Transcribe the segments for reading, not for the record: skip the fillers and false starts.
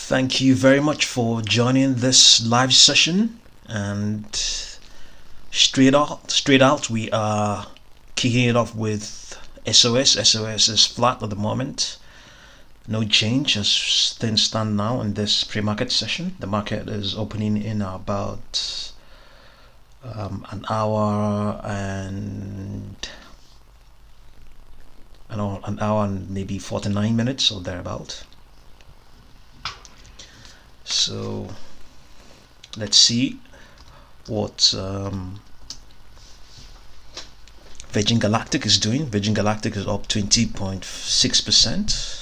Thank you very much for joining this live session, and straight out we are kicking it off with SOS. SOS is flat at the moment, no change as things stand now in this pre-market session. The market is opening in about an hour and maybe 49 minutes or thereabout. So let's see what Virgin Galactic is doing. Virgin Galactic is up 20.6%.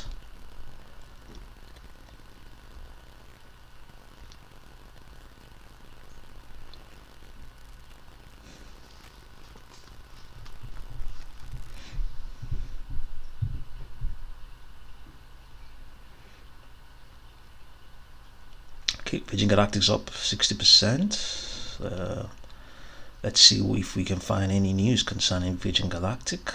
Virgin Galactic's up 60%. Let's see if we can find any news concerning Virgin Galactic.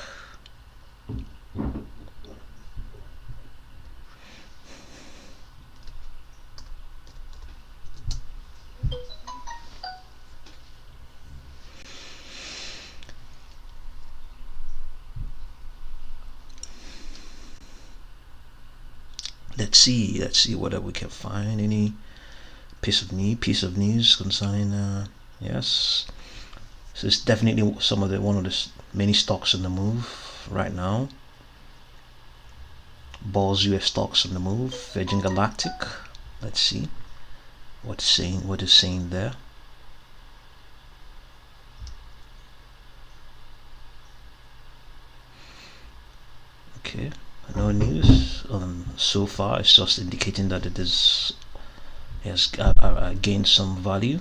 Let's see whether we can find any piece of news concerning yes, so it's definitely one of the many stocks on the move right now. Balls US stocks on the move. Virgin Galactic, let's see what is saying there. Okay, no news so far. It's just indicating that it is has gained some value.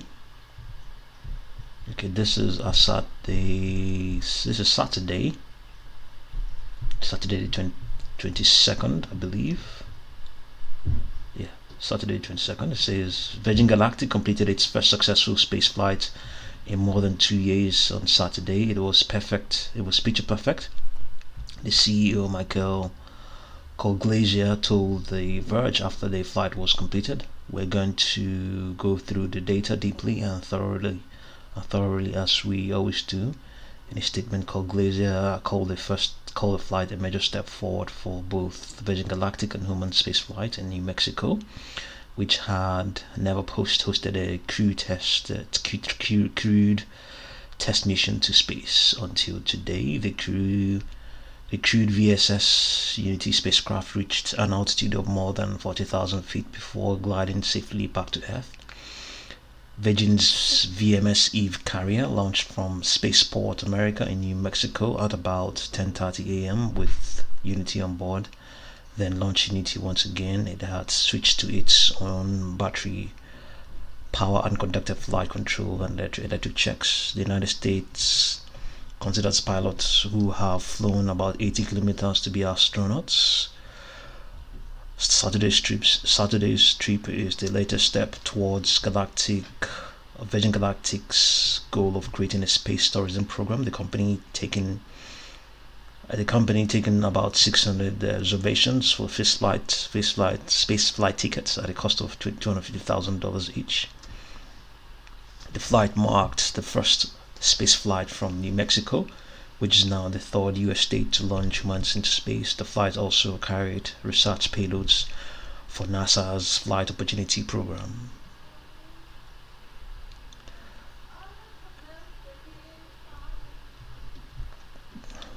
Okay, this is a Saturday. This is Saturday the 22nd, I believe. Yeah, Saturday 22nd. It says Virgin Galactic completed its first successful space flight in more than 2 years on Saturday. It was perfect. It was picture perfect. The CEO Michael Colglazier told The Verge after the flight was completed, "We're going to go through the data deeply and thoroughly as we always do." In a statement, Colglazier called the flight a major step forward for both Virgin Galactic and human spaceflight in New Mexico, which had never hosted a crewed test mission to space until today. The crewed VSS Unity spacecraft reached an altitude of more than 40,000 feet before gliding safely back to Earth. Virgin's VMS Eve carrier launched from Spaceport America in New Mexico at about 10:30 a.m. with Unity on board. Then launched Unity once again. It had switched to its own battery power and conducted flight control and electric checks. The United States considers pilots who have flown about 80 kilometers to be astronauts. Saturday's trip is the latest step towards Virgin Galactic's goal of creating a space tourism program. The company taking about 600 reservations for space flight tickets at a cost of $250,000 each. The flight marked the first space flight from New Mexico, which is now the third US state to launch humans into space. The flight also carried research payloads for NASA's Flight Opportunity Program.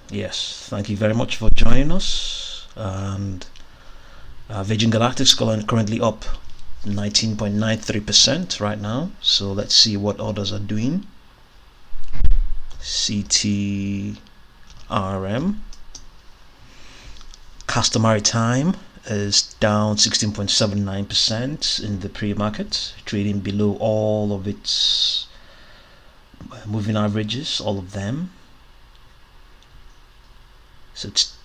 Yes, thank you very much for joining us. And Virgin Galactic is currently up 19.93% right now. So let's see what others are doing. CTRM. Castor Maritime is down 16.79% in the pre-market, trading below all of its moving averages, all of them. So its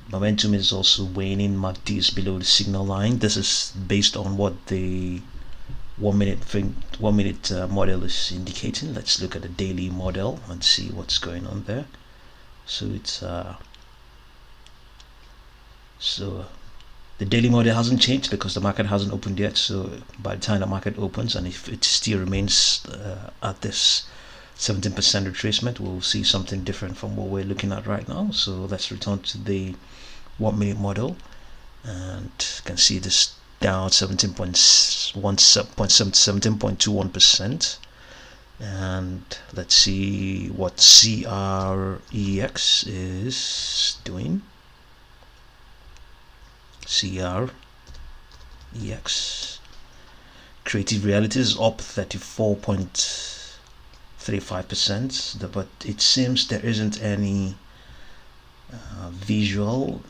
momentum is also waning. Mict is below the signal line. This is based on what the 1 minute model is indicating. Let's look at the daily model and see what's going on there. So it's The daily model hasn't changed because the market hasn't opened yet, so by the time the market opens, and if it still remains at this 17% retracement, we'll see something different from what we're looking at right now. So let's return to the 1 minute model, and you can see this down 17.21%. And let's see what CREX is doing. CREX Creative Reality is up 34.35%, but it seems there isn't any visual,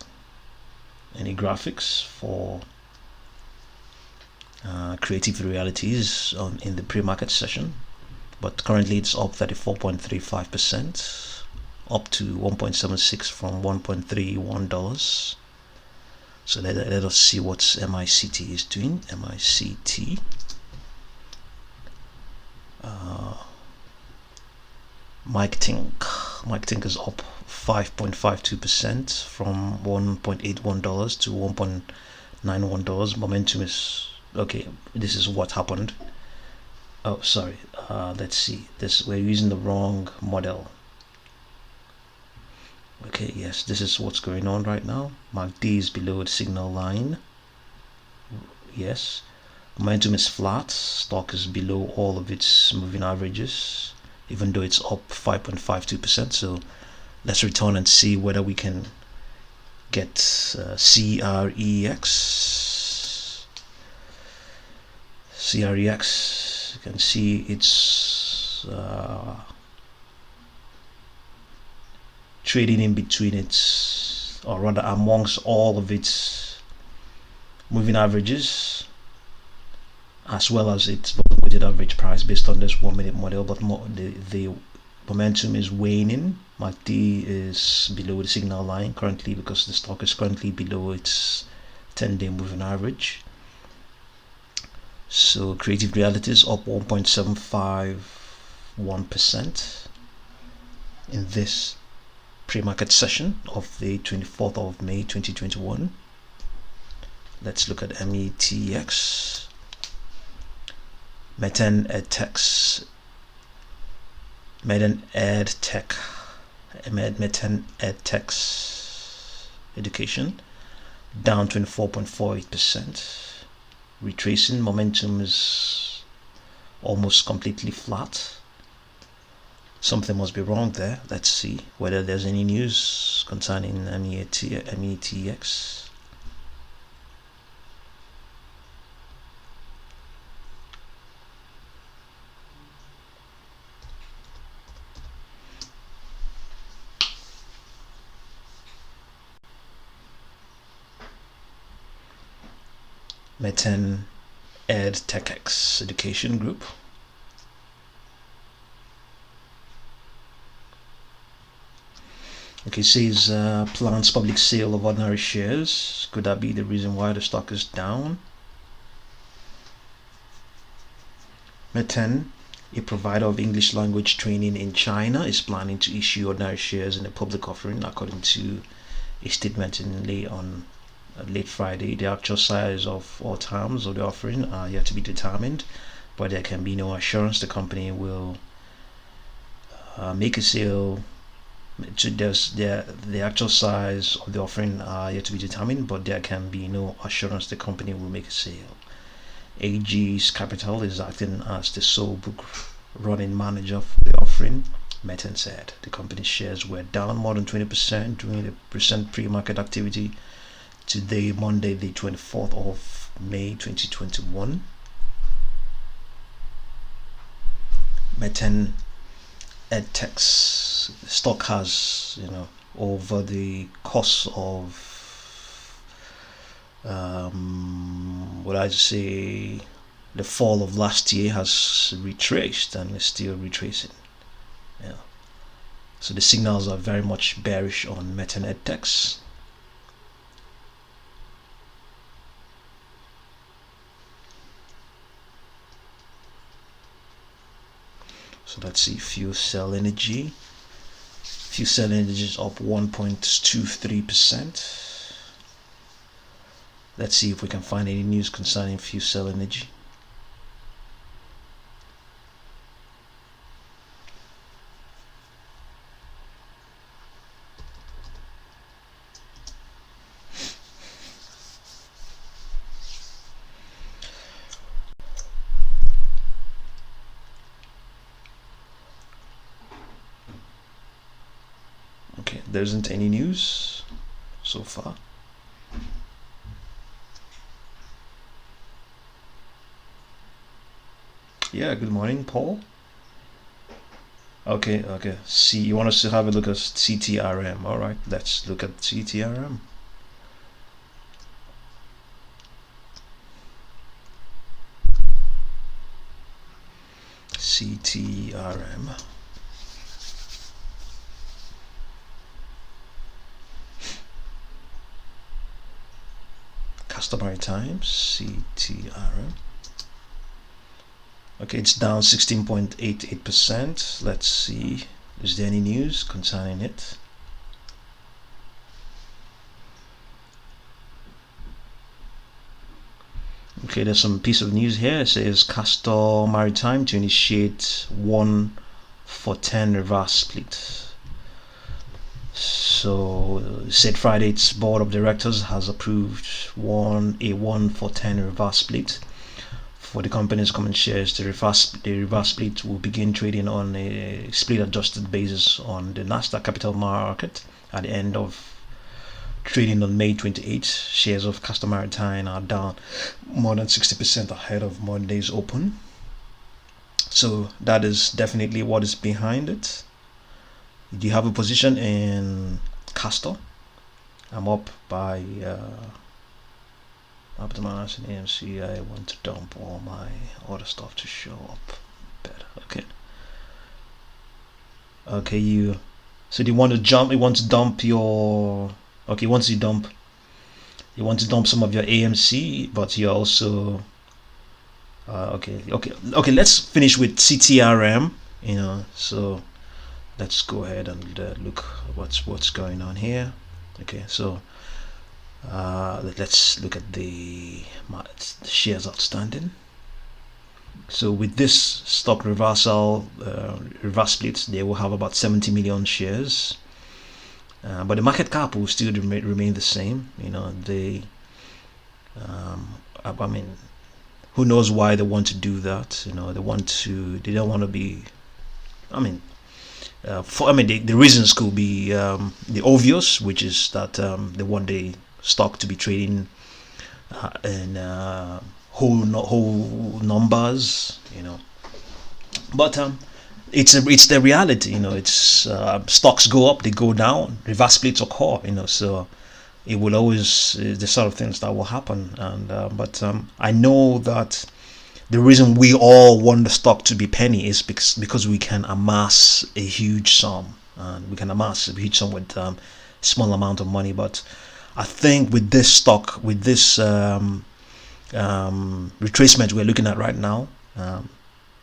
any graphics for Creative Realities in the pre-market session, but currently it's up 34.35%, up to 1.76 from $1.31. So let us see what MICT is doing. MICT. Mict is up 5.52% from $1.81 to $1.91. Momentum is okay. This is what happened. Oh, sorry. Let's see. We're using the wrong model. Okay, yes, this is what's going on right now. MACD is below the signal line. Yes. Momentum is flat. Stock is below all of its moving averages, even though it's up 5.52%. So let's return and see whether we can get CREX. CREX, you can see it's trading in between its, or rather amongst all of its moving averages, as well as its weighted average price based on this 1 minute model. But the momentum is waning. MACD is below the signal line currently because the stock is currently below its 10-day moving average. So Creative Reality is up 1.751% in this pre-market session of the 24th of May 2021. Let's look at METX. MetX education down 24.48%. Retracing. Momentum is almost completely flat. Something must be wrong there. Let's see whether there's any news concerning METX. MetX education group. Okay, says plans public sale of ordinary shares. Could that be the reason why the stock is down? Metx, a provider of English language training in China, is planning to issue ordinary shares in a public offering, according to a statement on late Friday. The actual size of all terms of the offering are yet to be determined, but there can be no assurance the company will make a sale. The actual size of the offering are yet to be determined, but there can be no assurance the company will make a sale. AG's Capital is acting as the sole book running manager for the offering. Metx said the company's shares were down more than 20% during the recent pre-market activity today, Monday, the 24th of May 2021. Metx stock has, over the course of the fall of last year, has retraced and is still retracing. So the signals are very much bearish on Metx. So let's see, Fcel energy. Fcel energy is up 1.23%. Let's see if we can find any news concerning Fcel energy. Okay, there isn't any news so far. Yeah, good morning, Paul. Okay, see, you want us to have a look at CTRM. All right, let's look at CTRM. CTRM. Customary time, CTRM. Okay, it's down 16.88%. Let's see, is there any news concerning it? Okay, there's some piece of news here. It says Castor Maritime to initiate 1-for-10 reverse split. So said Friday its board of directors has approved a 1-for-10 reverse split for the company's common shares. The reverse split will begin trading on a split adjusted basis on the Nasdaq Capital Market at the end of trading on May 28. Shares of Castor Maritime are down more than 60% ahead of Monday's open. So that is definitely what is behind it. Do you have a position in Castor? I'm up by optimize an AMC. I want to dump all my other stuff to show up better. Okay, you, so do you want to jump, you want to dump your, okay, once you want to dump some of your AMC, but you're also okay, let's finish with CTRM, you know. So let's go ahead and look what's going on here. Okay, so let's look at the shares outstanding. So with this stock reversal, reverse splits, they will have about 70 million shares, but the market cap will still remain the same. You know, they I mean, who knows why they want to do that? You know, they don't want to be, I mean, the reasons could be the obvious, which is that they want the stock to be trading in whole numbers, you know. But it's the reality, you know. It's stocks go up, they go down, reverse splits occur, you know. So it will always the sort of things that will happen. And but I know that the reason we all want the stock to be penny is because we can amass a huge sum, and we can amass a huge sum with small amount of money. But I think with this stock, with this retracement we're looking at right now,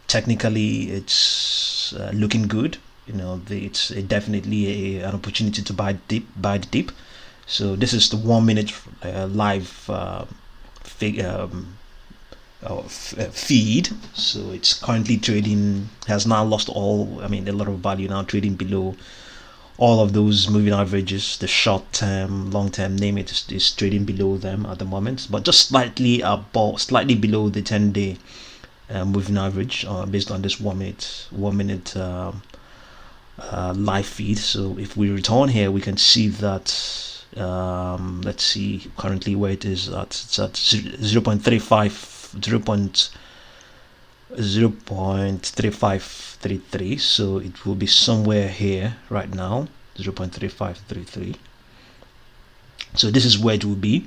technically it's looking good. You know, it's definitely an opportunity to buy the dip. So this is the 1 minute live feed. So it's currently trading, has now lost all, I mean, a lot of value now, trading below all of those moving averages. The short term, long term, name it, is trading below them at the moment, but just slightly below the 10-day moving average based on this 1 minute live feed. So if we return here, we can see that let's see currently where it is at. It's at 0.3533, so it will be somewhere here right now, 0.3533. so this is where it will be.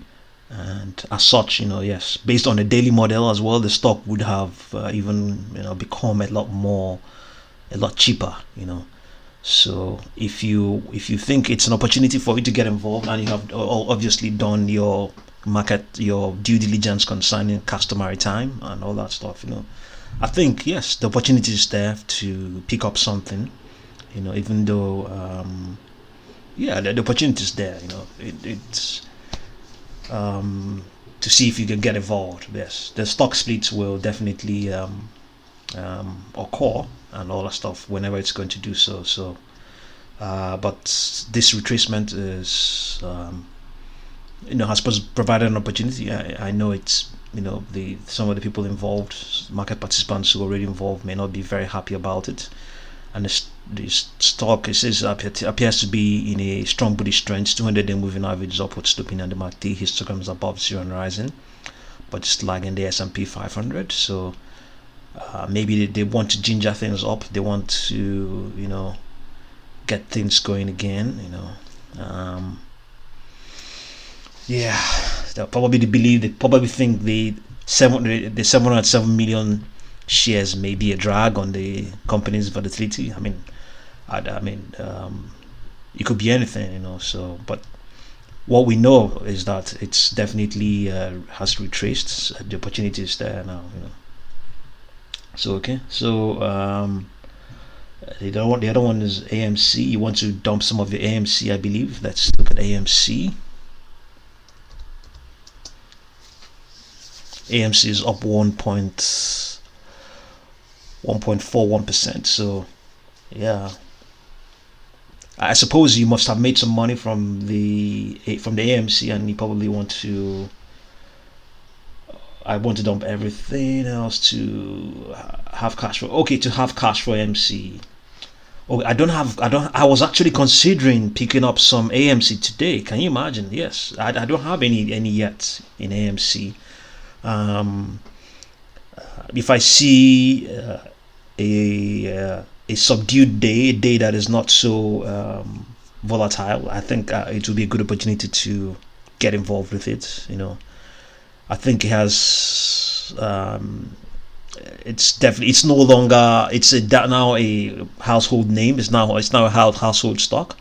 And as such, you know, yes, based on the daily model as well, the stock would have even, you know, become a lot cheaper, you know. So if you think it's an opportunity for you to get involved, and you have obviously done your due diligence concerning Castor Maritime and all that stuff, you know, I think yes, the opportunity is there to pick up something, you know, even though yeah, the opportunity is there, you know. It's to see if you can get involved. Yes, the stock splits will definitely occur and all that stuff whenever it's going to do so. So, but this retracement is, has provided an opportunity. I know it's, some of the people involved, market participants who are already involved, may not be very happy about it. And the stock, it says, appears to be in a strong bullish trend. 200-day moving average is upward sloping, and the MACD histogram is above 0 and rising, but it's lagging the S&P 500. So maybe they want to ginger things up. They want to, get things going again. Yeah, they probably think the 707 million shares may be a drag on the company's volatility. I mean, it could be anything, So, but what we know is that it's definitely has retraced. The opportunity is there now. So okay, so the other one is AMC. You want to dump some of the AMC, I believe. Let's look at AMC. AMC is up 1.41%. So yeah, I suppose you must have made some money from the AMC, and you probably want to. I want to dump everything else to have cash for. Okay, to have cash for AMC. Oh, I was actually considering picking up some AMC today. Can you imagine? Yes, I don't have any yet in AMC. If I see a subdued day, a day that is not so volatile, I think it will be a good opportunity to get involved with it. I think it has. It's no longer. It's now a household name. It's now a household stock,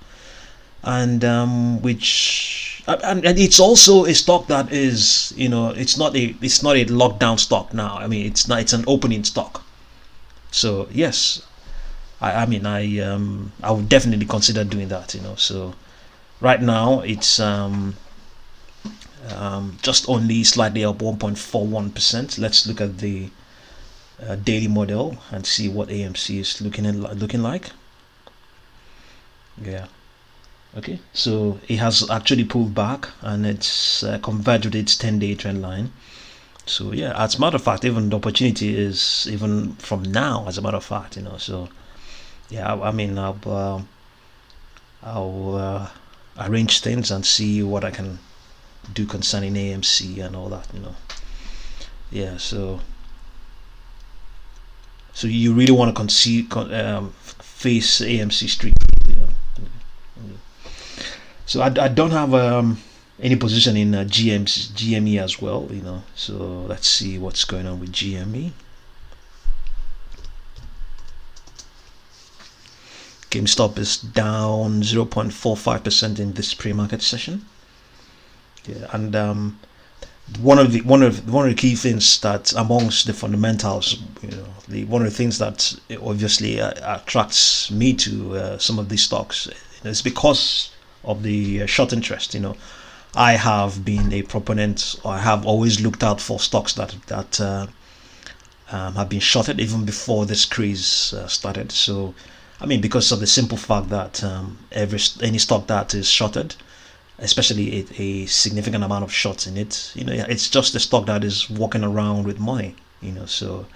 and and it's also a stock that is, it's not a lockdown stock now. I mean, it's an opening stock. So yes, I would definitely consider doing that. So right now it's just only slightly up 1.41%. Let's look at the daily model and see what AMC is looking like. Yeah. Okay, so it has actually pulled back, and it's converged with its 10-day trend line. So yeah, as a matter of fact, even the opportunity is even from now, as a matter of fact. So yeah, I'll arrange things and see what I can do concerning AMC and all that. Yeah, so you really want to face AMC street. So I don't have any position in GME as well, So let's see what's going on with GME. GameStop is down 0.45% in this pre-market session. Yeah, and one of the key things that amongst the fundamentals, one of the things that obviously attracts me to some of these stocks is because of the short interest. I have been a proponent, or I have always looked out for stocks that have been shorted even before this craze started. So I mean, because of the simple fact that any stock that is shorted, especially a significant amount of shorts in it, it's just a stock that is walking around with money. So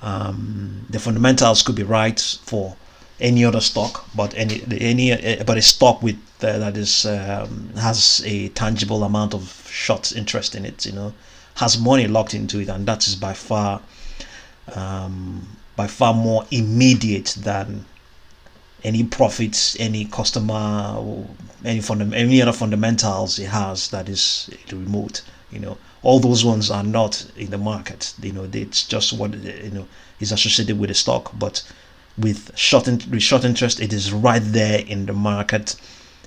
the fundamentals could be right for any other stock, but but a stock with that is has a tangible amount of short interest in it, has money locked into it, and that is by far more immediate than any profits, any customer, any other fundamentals it has that is remote. All those ones are not in the market. It's just what is associated with the stock. But with short interest, it is right there in the market,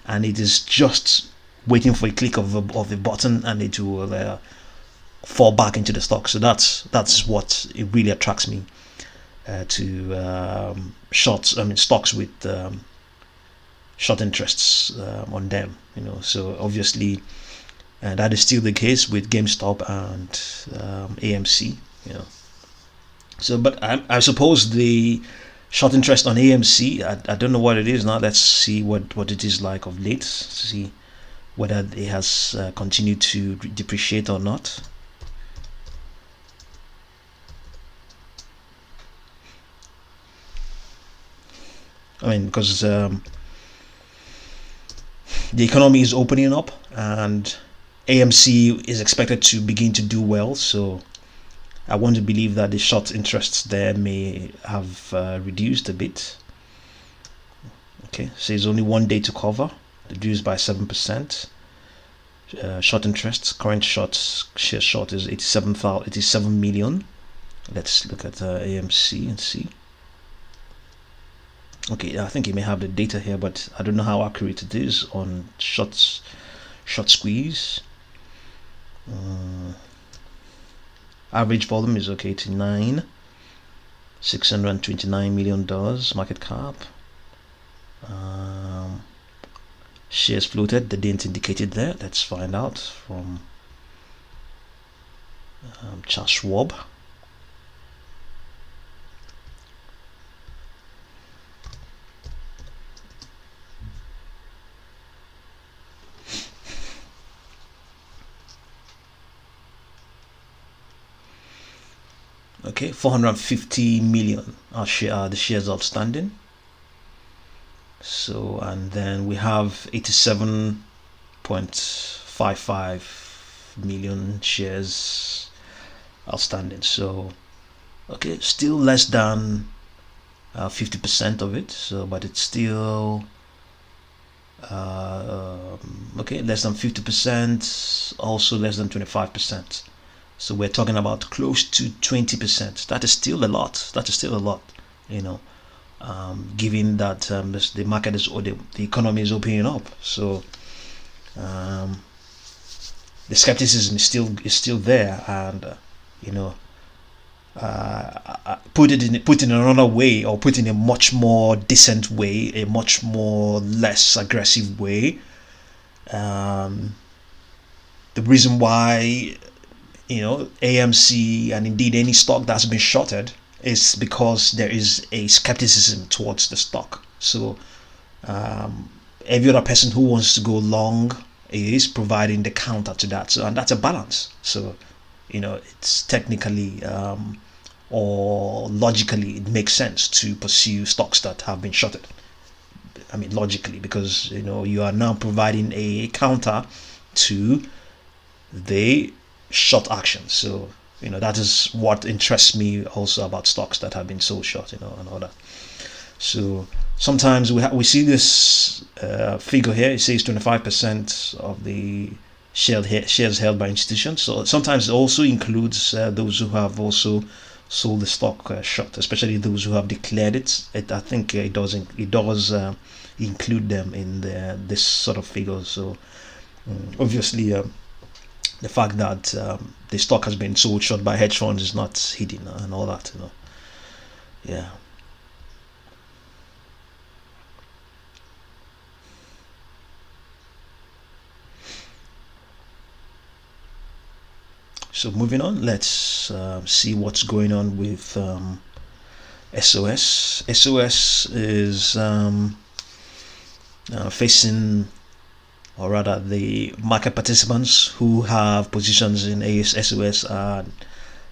and it is just waiting for a click of a button, and it will fall back into the stock. So that's what it really attracts me to stocks with short interests on them. So obviously and that is still the case with GameStop and AMC. So but I suppose the short interest on AMC, I don't know what it is now. Let's see what it is like of late, to see whether it has continued to depreciate or not. I mean, because the economy is opening up and AMC is expected to begin to do well, so I want to believe that the short interests there may have reduced a bit. Okay, so it's only 1 day to cover, reduced by 7%. Short interests, current share short is 87 million. Let's look at AMC and see. Okay, I think you may have the data here, but I don't know how accurate it is on short squeeze. Average volume is okay, $629 million market cap. Shares floated, they didn't indicate it there. Let's find out from Charles Schwab. Okay, 450 million are the shares outstanding. So, and then we have 87.55 million shares outstanding. So, okay, still less than 50% of it. So, but it's still okay, less than 50%, also less than 25%. So we're talking about close to 20%. That is still a lot. Given that the market is, or the economy is opening up. So the skepticism is still there, and put in another way, or put in a much more decent way, a much more less aggressive way. The reason why AMC and indeed any stock that's been shorted is because there is a skepticism towards the stock. So every other person who wants to go long is providing the counter to that. So, and that's a balance. So it's technically or logically it makes sense to pursue stocks that have been shorted. I mean, logically, because you are now providing a counter to the short action. So that is what interests me also about stocks that have been so short, and all that. So sometimes we see this figure here. It says 25% of the shares held by institutions. So sometimes it also includes those who have also sold the stock short, especially those who have declared it. I think it does include them in this sort of figure. So obviously the fact that the stock has been sold short by hedge funds is not hidden and all that, yeah. So moving on, let's see what's going on with SOS. SOS is facing, or rather the market participants who have positions in SOS are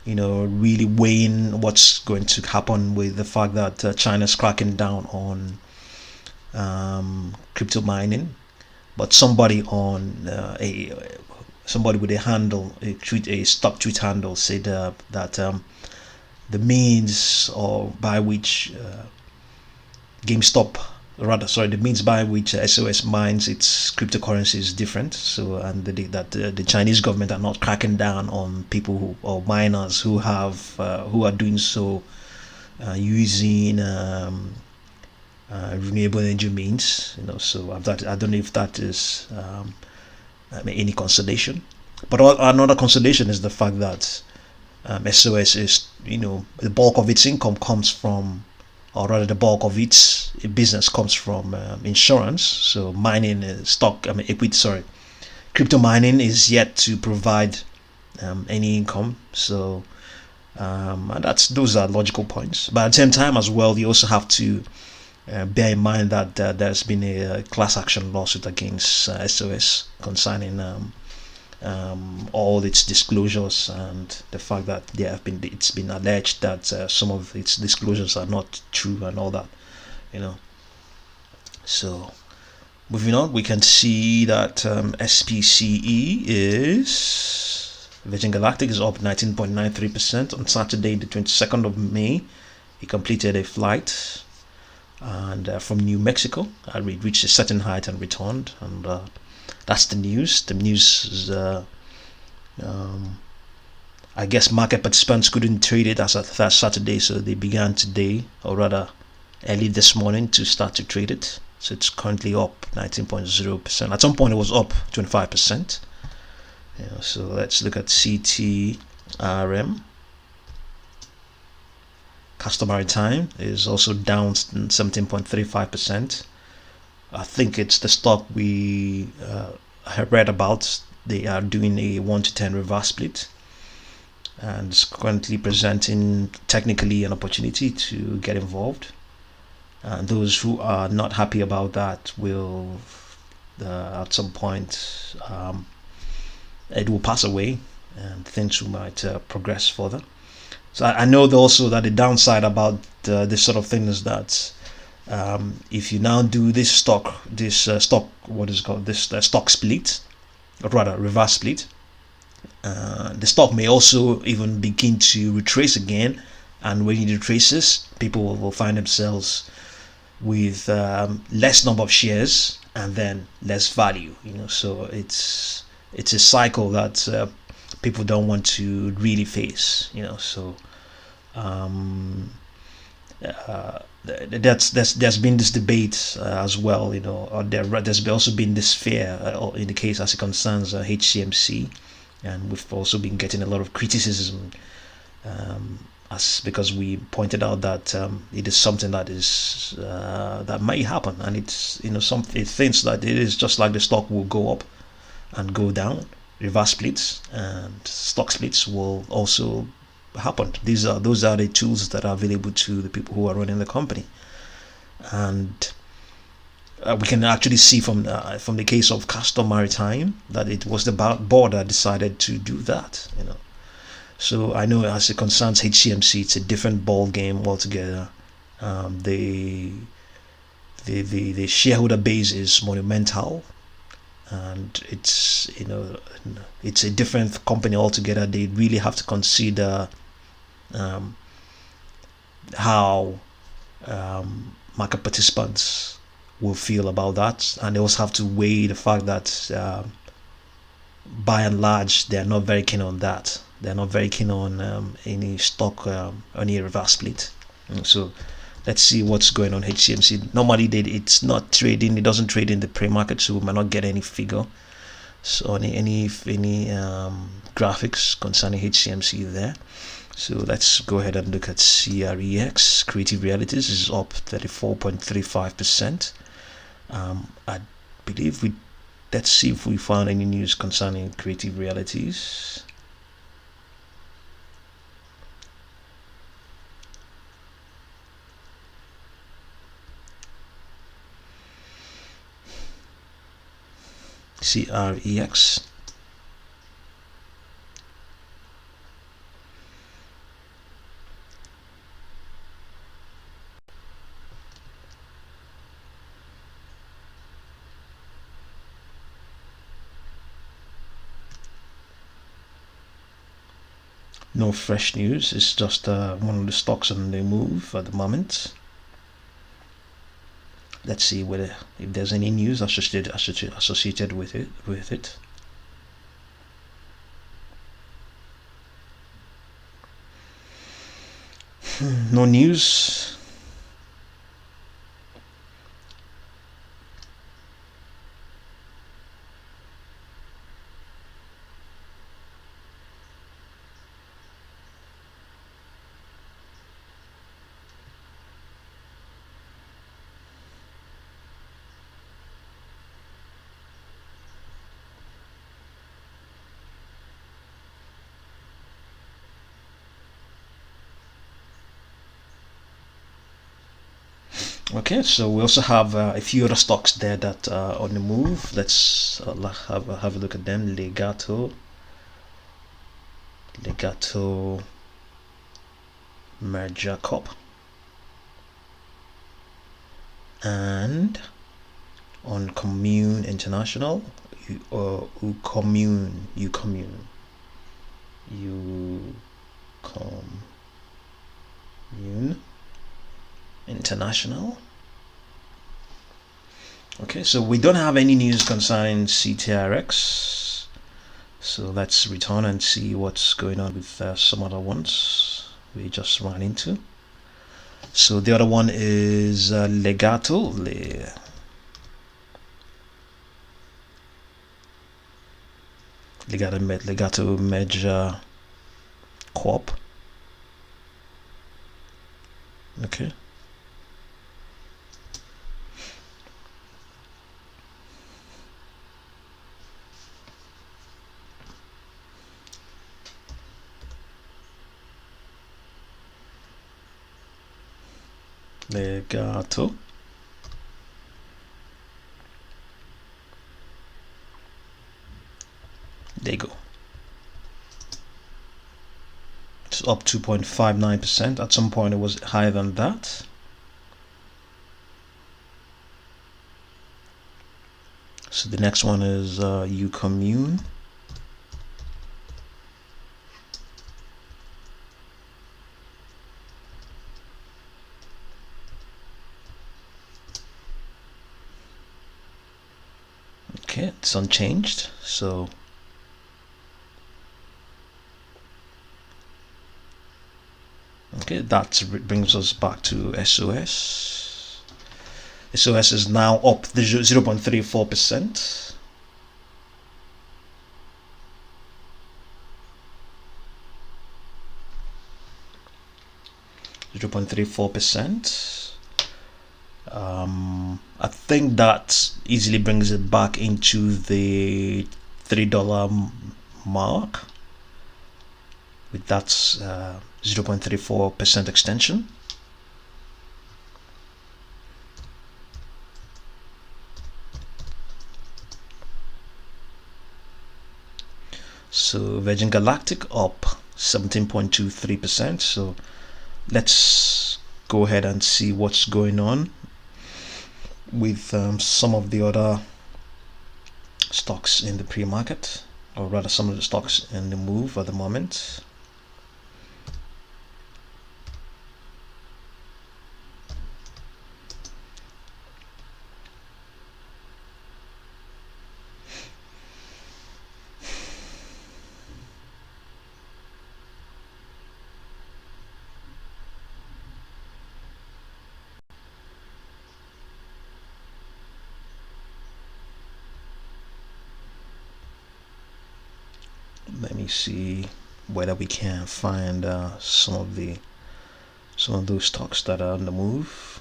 really weighing what's going to happen with the fact that China's cracking down on crypto mining. But somebody on somebody with a handle, a stock tweet handle, said that the means by which the means by which SOS mines its cryptocurrency is different. So, and the Chinese government are not cracking down on people or miners who are doing so using renewable energy means. So I don't know if that is any consolation. But another consolation is the fact that SOS is, the bulk of its income comes from, or rather the bulk of its business comes from insurance. So mining, equity crypto mining is yet to provide any income. So and those are logical points. But at the same time as well, you also have to bear in mind that there's been a class action lawsuit against SOS concerning all its disclosures, and the fact that it's been alleged that some of its disclosures are not true and all that, So moving on, we can see that SPCE is Virgin Galactic is up 19.93% on Saturday, the 22nd of May. He completed a flight and from New Mexico. It reached a certain height and returned, and that's the news. The news is I guess market participants couldn't trade it as of Saturday, so they began today, or rather early this morning, to start to trade it. So it's currently up 19.0%. At some point it was up 25%. So let's look at CTRM. Customary time is also down 17.35%. I think it's the stock we have read about. They are doing a 1 to 10 reverse split, and it's currently presenting technically an opportunity to get involved. And those who are not happy about that will at some point it will pass away and things might progress further. So I know also that the downside about this sort of thing is that if you now do this stock split, or rather reverse split, the stock may also even begin to retrace again, and when it retraces, people will find themselves with less number of shares and then less value. So it's a cycle that people don't want to really face. So there's been this debate as well. Or there's also been this fear in the case as it concerns HCMC, and we've also been getting a lot of criticism because we pointed out that it is something that is that might happen, and it thinks that it is just like the stock will go up and go down. Reverse splits and stock splits will also happen. Those are the tools that are available to the people who are running the company, and we can actually see from the case of Castor Maritime that it was the board that decided to do that. So I know as it concerns HCMC, it's a different ball game altogether. The shareholder base is monumental, and it's a different company altogether. They really have to consider how market participants will feel about that, and they also have to weigh the fact that by and large they're not very keen on that. They're not very keen on any stock, any reverse split. So let's see what's going on HCMC. Normally it's not trading, it doesn't trade in the pre-market, so we might not get any figure, so any graphics concerning HCMC there. So let's go ahead and look at CREX. Creative Realities is up 34.35%. I believe let's see if we found any news concerning Creative Realities. CREX. No fresh news. It's just one of the stocks on the move at the moment. Let's see if there's any news associated with it. No news. Okay, so we also have a few other stocks there that are on the move. Let's have a look at them. Legato Merger Corp, and on Commune International, Ucommune International. Okay, so we don't have any news concerning CTRX, so let's return and see what's going on with some other ones we just ran into. So the other one is Legato Merger Corp. Okay. Legato. There you go. It's up 2.59%. At some point it was higher than that. So the next one is Ucommune. Okay, it's unchanged. So okay, that brings us back to SOS. SOS is now up 0.34%. I think that easily brings it back into the $3 mark with that 0.34% extension. So Virgin Galactic up 17.23%. So let's go ahead and see what's going on with some of the other stocks in the pre-market, or rather some of the stocks in the move at the moment. Let me see whether we can find some of those stocks that are on the move.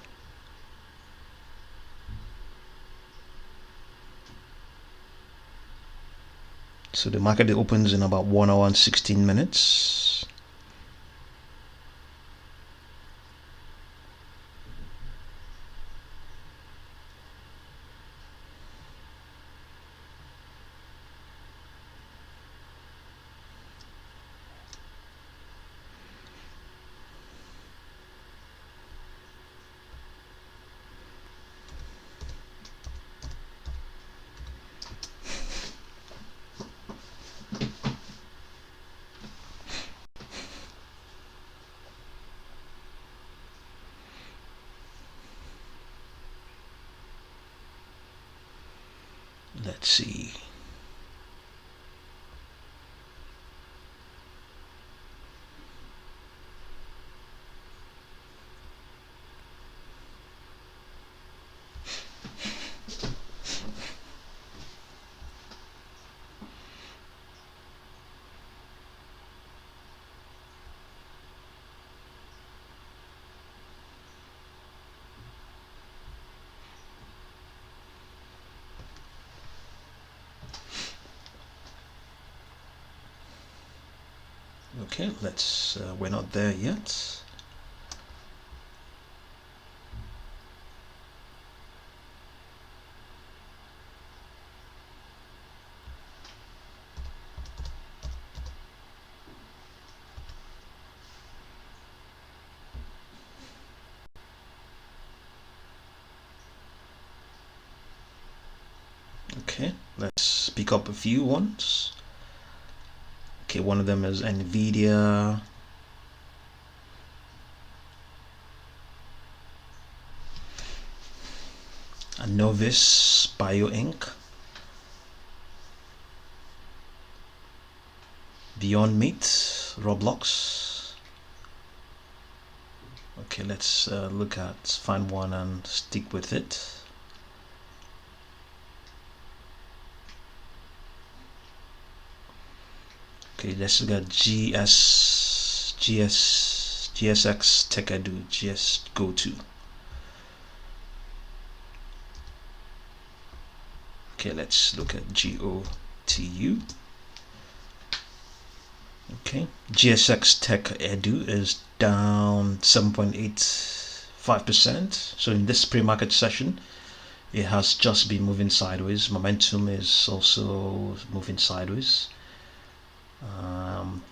So the market opens in about 1 hour and 16 minutes. Let's see. Okay, we're not there yet. Okay, let's pick up a few ones. Okay, one of them is NVTA. Anvs Bio Inc. Beyond Meat, Roblox. Okay, let's find one and stick with it. Okay, let's look at Jzxn Tech Edu, Go2. Okay, let's look at GOTU. Okay, Jzxn Tech Edu is down 7.85%. So in this pre-market session, it has just been moving sideways. Momentum is also moving sideways.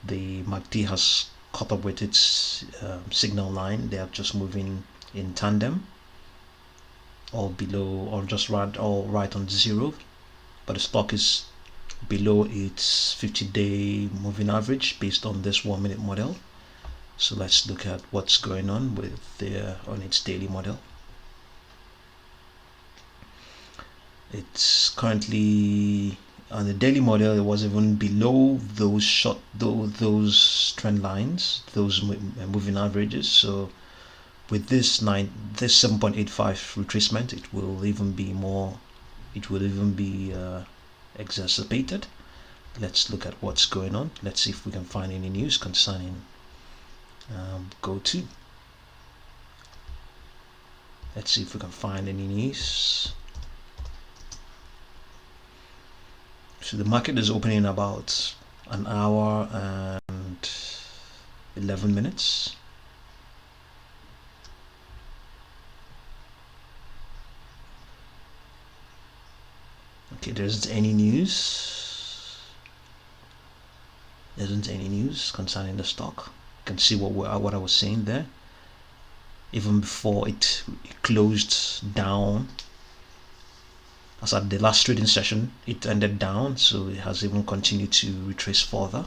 The MACD has caught up with its signal line. They are just moving in tandem, or below, or just right on zero, but the stock is below its 50-day moving average based on this 1-minute model. So let's look at what's going on with on its daily model. It's currently on the daily model. It was even below those trend lines, those moving averages. So with this 7.85 retracement, it will even be exacerbated. Let's look at what's going on. Let's see if we can find any news concerning Go2. Let's see if we can find any news. So the market is opening in about an hour and 11 minutes. Okay, there isn't any news. There isn't any news concerning the stock. You can see what I was saying there. Even before it closed down, as at the last trading session, it ended down, so it has even continued to retrace further.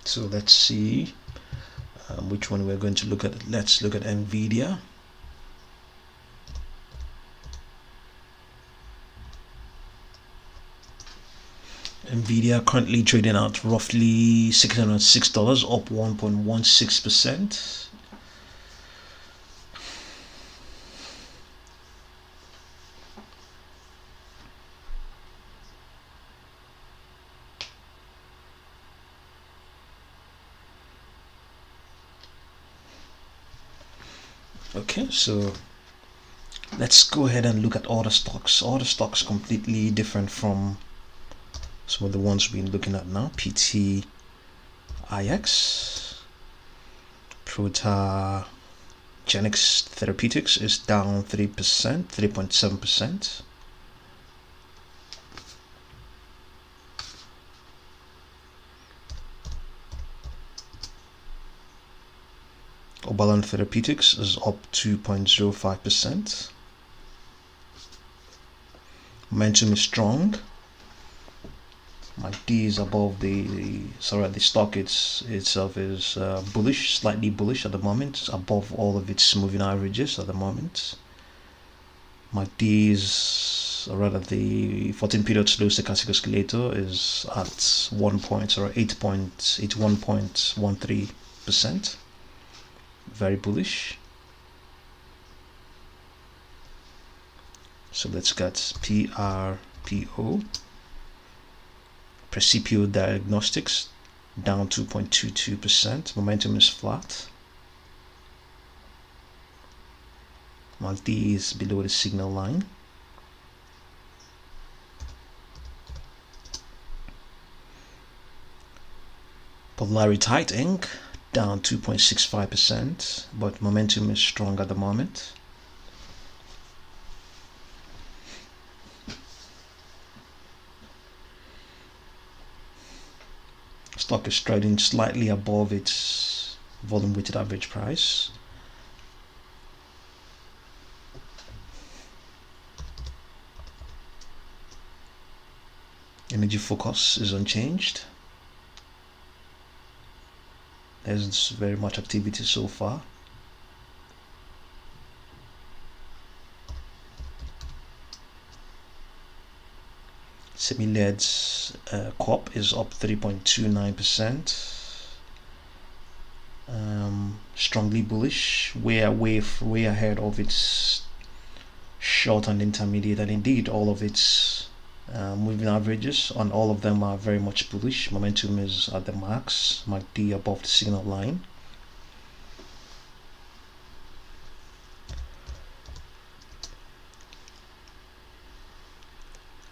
So let's see which one we're going to look at. Let's look at NVTA. NVTA currently trading at roughly $606, up 1.16%. Okay, so let's go ahead and look at all the stocks. All the stocks completely different from some of the ones we've been looking at now. PTIX, Jzxn Therapeutics is down 3.7%. Obalon Therapeutics is up 2.05%. Momentum is strong. MACD is above the stock itself is bullish, slightly bullish at the moment. It's above all of its moving averages at the moment. MACD is, or rather the 14-period slow stochastic oscillator is at 81.13%. Very bullish. So let's get PRPO, Precipio Diagnostics, down 2.22%. Momentum is flat. MACD is below the signal line. Polaritite down 2.65%, but momentum is strong at the moment. Stock is trading slightly above its volume weighted average price. Energy focus is unchanged. There's very much activity so far. Semi-leads COP is up 3.29%. Strongly bullish, way ahead of its short and intermediate, and indeed all of its moving averages on all of them are very much bullish. Momentum is at the max, MACD above the signal line.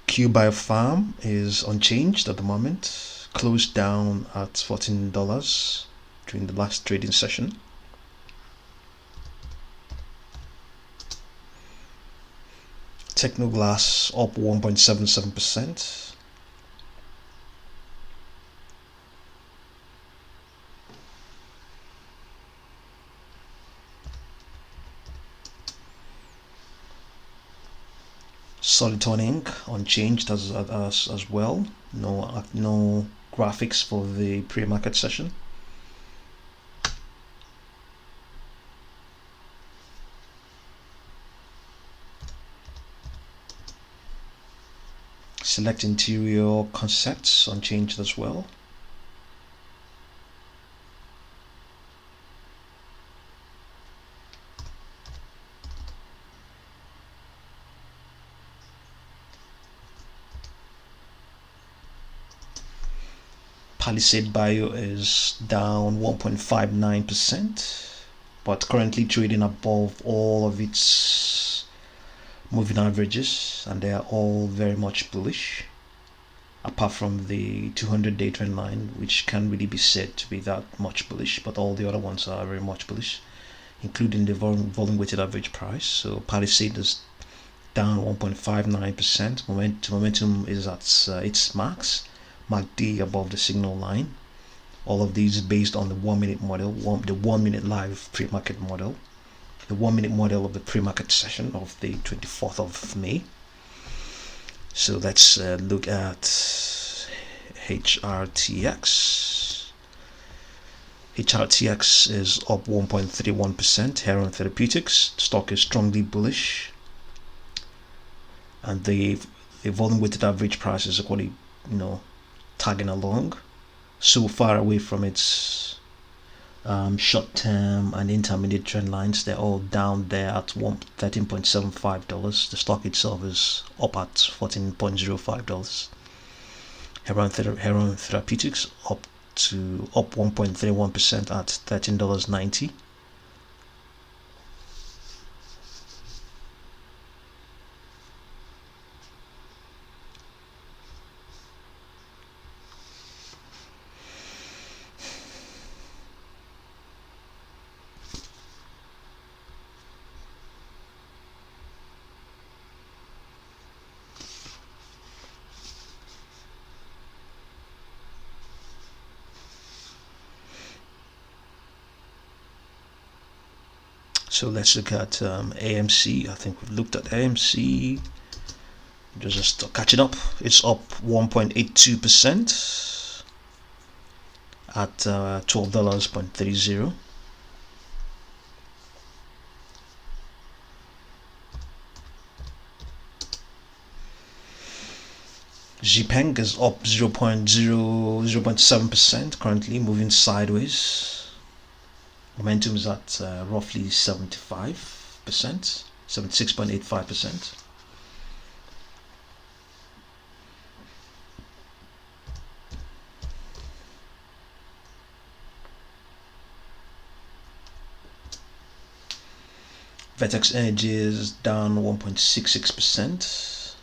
Q Biopharm is unchanged at the moment, closed down at $14 during the last trading session. Technoglass up 1.77%. Soliton Inc. unchanged as well. No graphics for the pre-market session. Select Interior Concepts unchanged as well. Palisade Bio is down 1.59%, but currently trading above all of its moving averages, and they are all very much bullish, apart from the 200-day trend line, which can't really be said to be that much bullish, but all the other ones are very much bullish, including the volume weighted average price. So Palisade is down 1.59%. Momentum is at its max. MACD above the signal line. All of these based on the 1 minute model, the 1 minute live pre-market model, the 1 minute model of the pre-market session of the 24th of May. So let's look at HRTX. HRTX is up 1.31%. Heron Therapeutics stock is strongly bullish, and the volume weighted average price is equally, tagging along, so far away from its short-term and intermediate trend lines. They're all down there at $13.75. The stock itself is up at $14.05. Heron Therapeutics up 1.31% at $13.90. So let's look at AMC. I think we've looked at AMC. Just catching up. It's up 1.82% at $12.30. Jzxn is up 0.7%, currently moving sideways. Momentum is at roughly 75%, 76.85%. Metx energy is down 1.66%.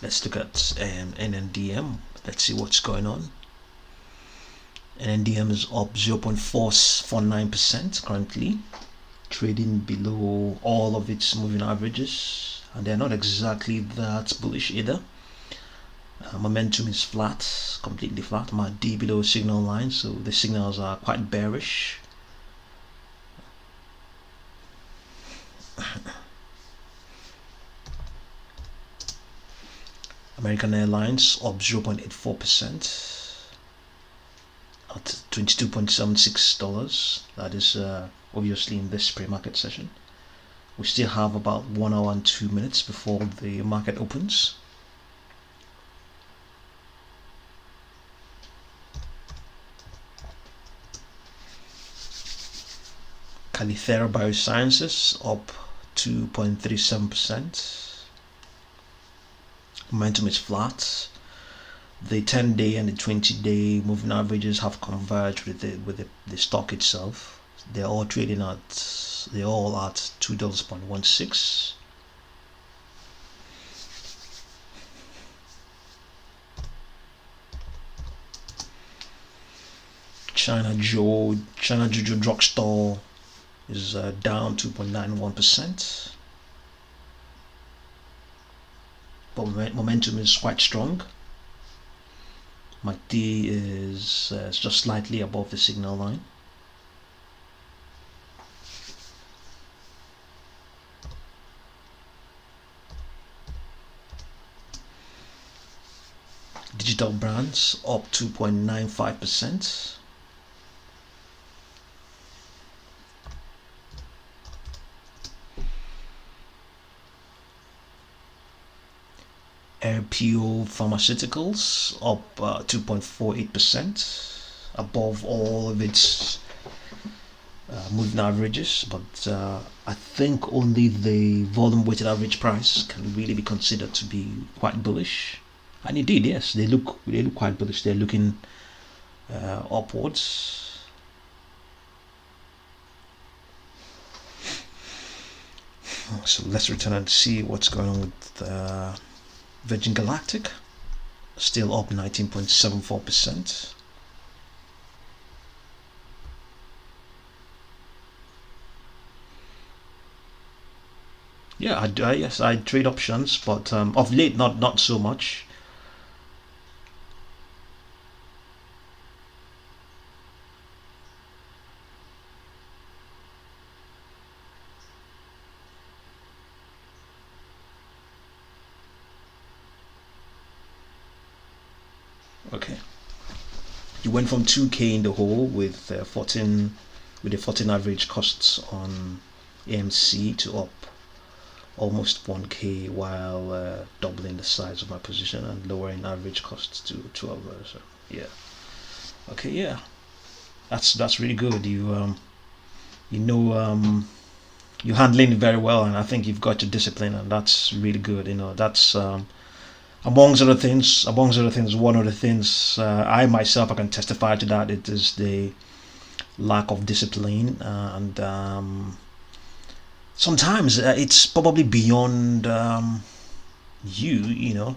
Let's look at NNDM. Let's see what's going on. NNDM is up 0.449% currently, trading below all of its moving averages, and they're not exactly that bullish either. Momentum is flat, completely flat, MACD below signal line, so the signals are quite bearish. American Airlines up 0.84% at $22.76. That is obviously in this pre-market session. We still have about 1 hour and 2 minutes before the market opens. Calithera Biosciences up 2.37%. Momentum is flat. The 10-day and the 20-day moving averages have converged with the stock itself. They're all trading at $2.16. China Jojo Drugstore is down 2.91%. But momentum is quite strong. MACD is just slightly above the signal line. Digital Brands up 2.95%. AVEO Pharmaceuticals up 2.48%, above all of its moving averages, but I think only the volume weighted average price can really be considered to be quite bullish. And indeed, yes, they look quite bullish. They're looking upwards. So let's return and see what's going on with Virgin Galactic, still up 19.74%. Yeah, yes, I trade options, but of late not so much. Okay, you went from 2K in the hole with 14 average costs on AMC to up almost 1K, while doubling the size of my position and lowering average costs to 12. So yeah, okay, yeah, that's really good. You're handling it very well, and I think you've got your discipline, and that's really good. That's amongst other things, one of the things I myself I can testify to that. It is the lack of discipline, and sometimes it's probably beyond you.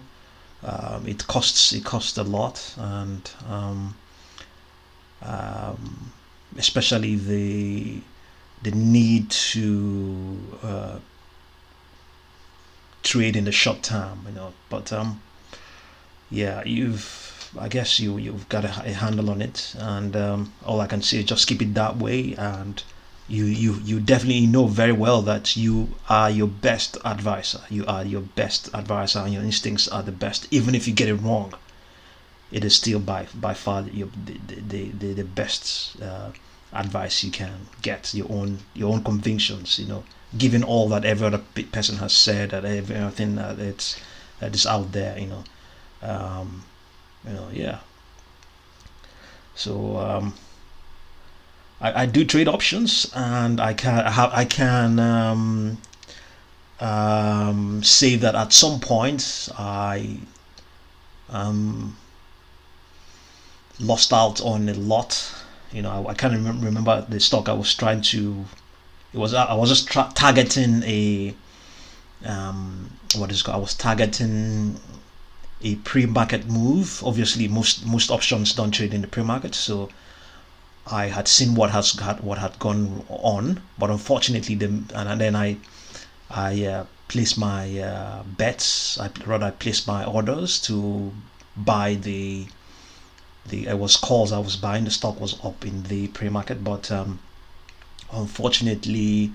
It costs a lot, and especially the need to trade in the short term, but yeah, I guess you've got a handle on it, and all I can say is just keep it that way, and you definitely know very well that you are your best advisor. You are your best advisor, and your instincts are the best. Even if you get it wrong, it is still by far the best advice you can get. Your own convictions, given all that every other person has said, that everything that is out there, yeah. So I do trade options, and I can say that at some point I lost out on a lot. I can't remember the stock I was trying to. I was just targeting a what is it called? I was targeting a pre-market move. Obviously, most options don't trade in the pre-market, so I had seen what had gone on, but unfortunately, and then I placed my bets. I placed my orders to buy the it was calls I was buying. The stock was up in the pre-market, but unfortunately,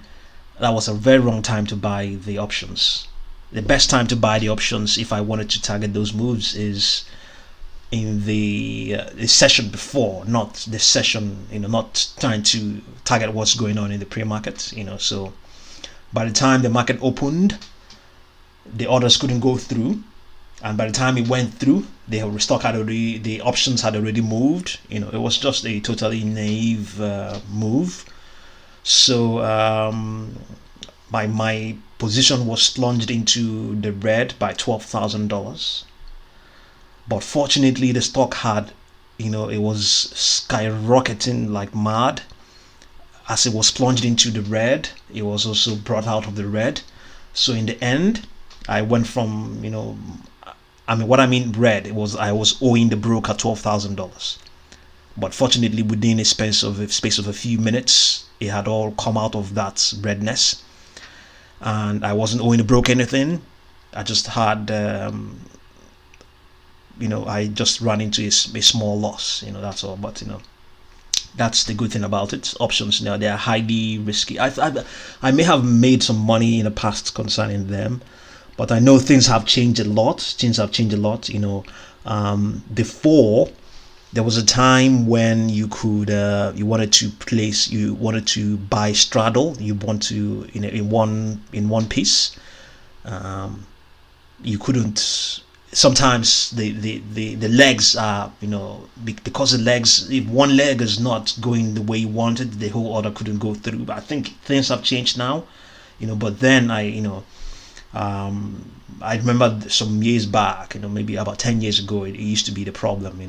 that was a very wrong time to buy the options. The best time to buy the options, if I wanted to target those moves, is in the session before, not the session. Not trying to target what's going on in the pre-market. So by the time the market opened, the orders couldn't go through, and by the time it went through, the options had already moved. It was just a totally naive move. So my position was plunged into the red by $12,000. But fortunately, the stock had, it was skyrocketing like mad. As it was plunged into the red, it was also brought out of the red. So in the end, I went from, what I mean red, I was owing the broker $12,000. But fortunately, within a space of a few minutes, it had all come out of that redness, and I wasn't owing the broker anything. I just had, I just ran into a small loss. That's all. But that's the good thing about it. Options now, they are highly risky. I may have made some money in the past concerning them, but I know things have changed a lot. Before, there was a time when you could you wanted to buy straddle. You want to in one piece. You couldn't. Sometimes the legs are, because the legs, if one leg is not going the way you wanted, the whole order couldn't go through. But I think things have changed now, but then I remember some years back, maybe about 10 years ago, it used to be the problem,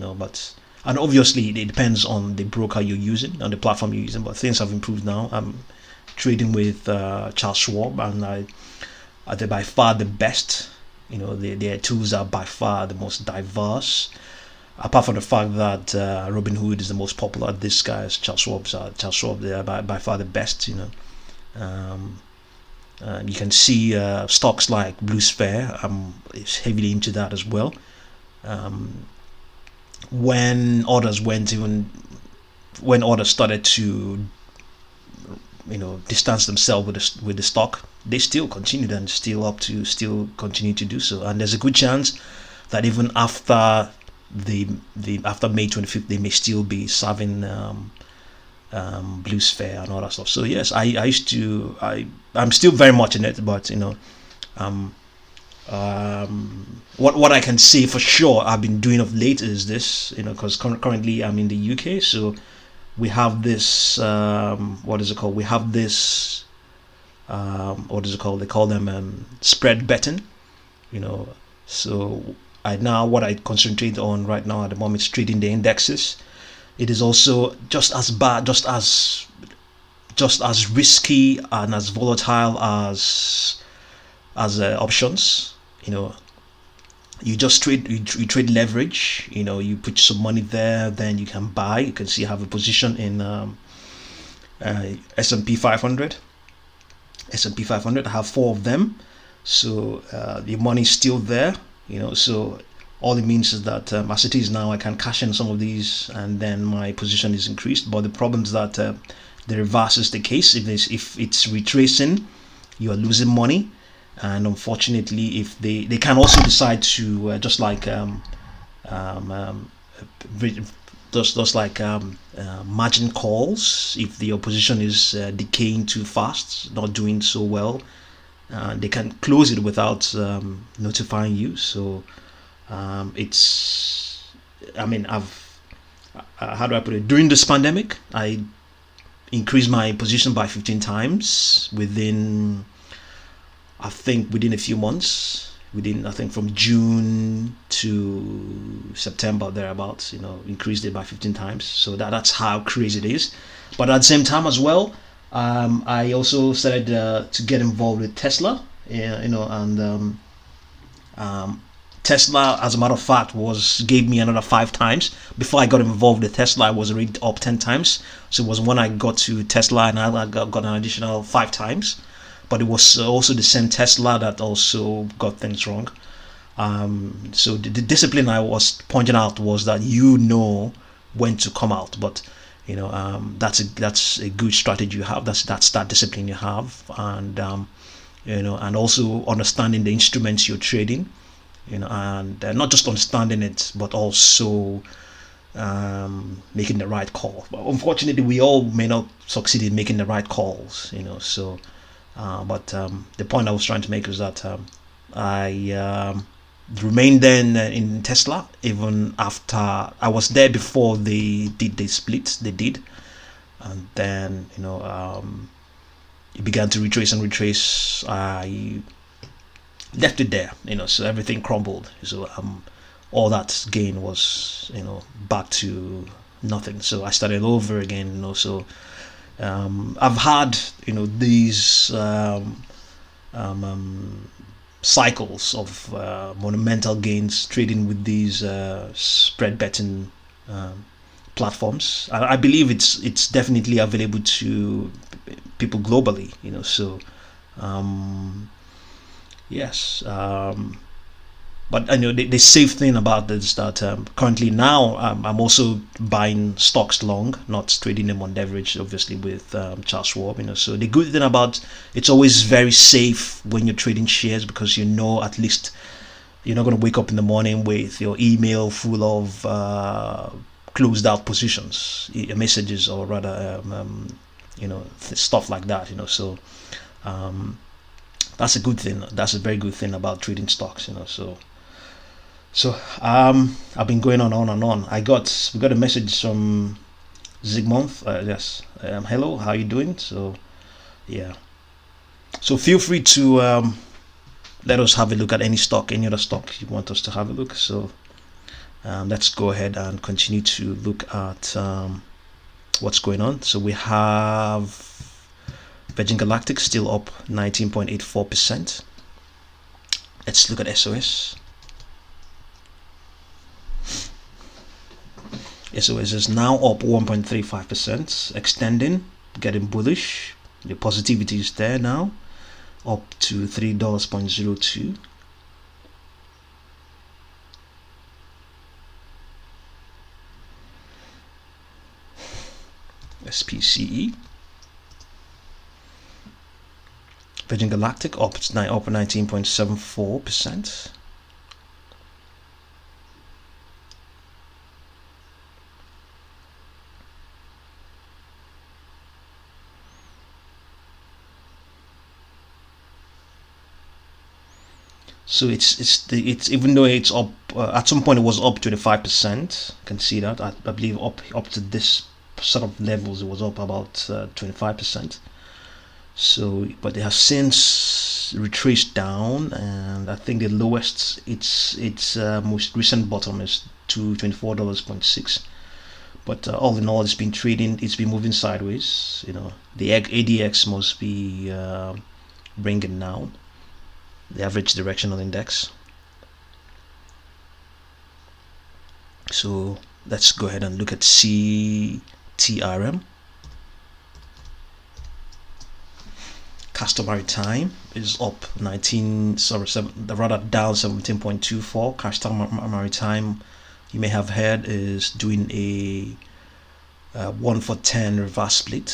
and obviously it depends on the broker you're using, on the platform you're using, but things have improved now. I'm trading with Charles Schwab, and they're by far the best. Their tools are by far the most diverse. Apart from the fact that Robinhood is the most popular, these guys, Charles Schwab, they are by far the best. You can see stocks like Spce. It's heavily into that as well. When orders started to distance themselves with the stock, they still continued and still continue to do so. And there's a good chance that even after after May 25th, they may still be serving Spce and all that stuff. So yes, I'm still very much in it, but what I can say for sure I've been doing of late is this, because currently I'm in the UK, so we have this what is it called? We have this what is it called? They call them spread betting, So what I concentrate on right now at the moment is trading the indexes. It is also just as bad, just as risky and as volatile as options. You just trade you trade leverage. You put some money there, then you can buy. You can see you have a position in S&P 500. S&P 500. I have 4 of them, so the money is still there. So all it means is that as it is now, I can cash in some of these, and then my position is increased. But the problem is that the reverse is the case. If it's retracing, you are losing money. And unfortunately, if they can also decide to just like margin calls. If the opposition is decaying too fast, not doing so well, they can close it without notifying you. So it's, how do I put it? During this pandemic, I increased my position by 15 times within a few months. within, I think, from June to September thereabouts, increased it by 15 times. So that's how crazy it is. But at the same time as well, I also started to get involved with Tesla, and Tesla, as a matter of fact, gave me another 5 times. Before I got involved with Tesla, I was already up 10 times. So it was when I got to Tesla, and I got an additional 5 times. But it was also the same Tesla that also got things wrong. So the discipline I was pointing out was that when to come out, but that's a good strategy you have. That's that discipline you have, and and also understanding the instruments you're trading, and not just understanding it, but also making the right call. But unfortunately, we all may not succeed in making the right calls, so. But the point I was trying to make is that I remained then in Tesla even after I was there before they did the split they did, and then it began to retrace. I left it there, so everything crumbled. So all that gain was back to nothing. So I started over again. So I've had these cycles of monumental gains trading with these spread betting platforms. I believe it's definitely available to people globally. So yes. But the safe thing about this is that currently now I'm also buying stocks long, not trading them on leverage, obviously with Charles Schwab. So the good thing about it's always very safe when you're trading shares, because at least you're not going to wake up in the morning with your email full of closed out positions, messages, or rather stuff like that. So that's a good thing. That's a very good thing about trading stocks. So I've been going on and on. We got a message from Jzxn. Yes. Hello, how you doing? So yeah. So feel free to let us have a look at any other stock you want us to have a look. So let's go ahead and continue to look at what's going on. So we have Virgin Galactic still up 19.84%. Let's look at SOS. SOS is now up 1.35%, extending, getting bullish. The positivity is there now, up to $3.02. SPCE. Virgin Galactic up 19.74%. So it's even though it's up at some point it was up 25%. You can see that I believe up to this sort of levels it was up about 25%. So but it has since retraced down, and I think the lowest its most recent bottom is to $24.6. But all in all, it's been moving sideways. The ADX must be bringing down the average directional index. So let's go ahead and look at CTRM. Customary time is up down 17.24. Customary time, you may have heard, is doing a 1 for 10 reverse split.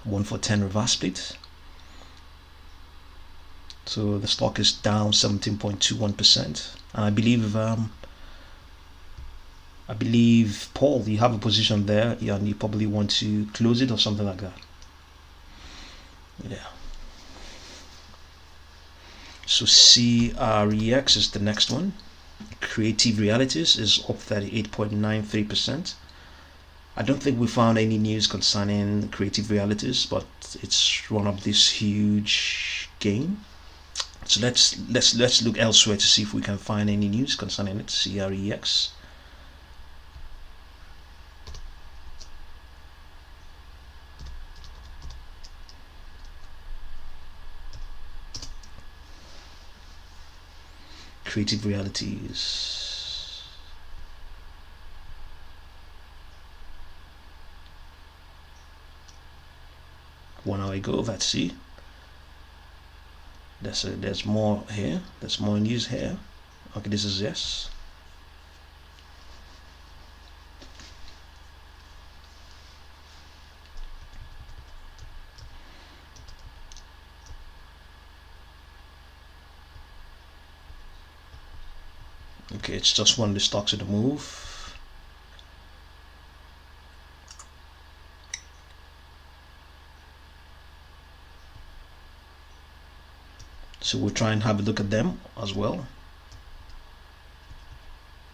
1 for 10 reverse split. So the stock is down 17.21%, and I believe Paul, you have a position there, and you probably want to close it or something like that. Yeah. So CREX is the next one. Creative Realities is up 38.93%. I don't think we found any news concerning Creative Realities, but it's one of this huge gain. So let's look elsewhere to see if we can find any news concerning it. Crex. Creative realities. One hour ago, let's see. There's more here. There's more news here. Okay, this is yes. Okay, it's just one of the stocks in the move. So we'll try and have a look at them as well.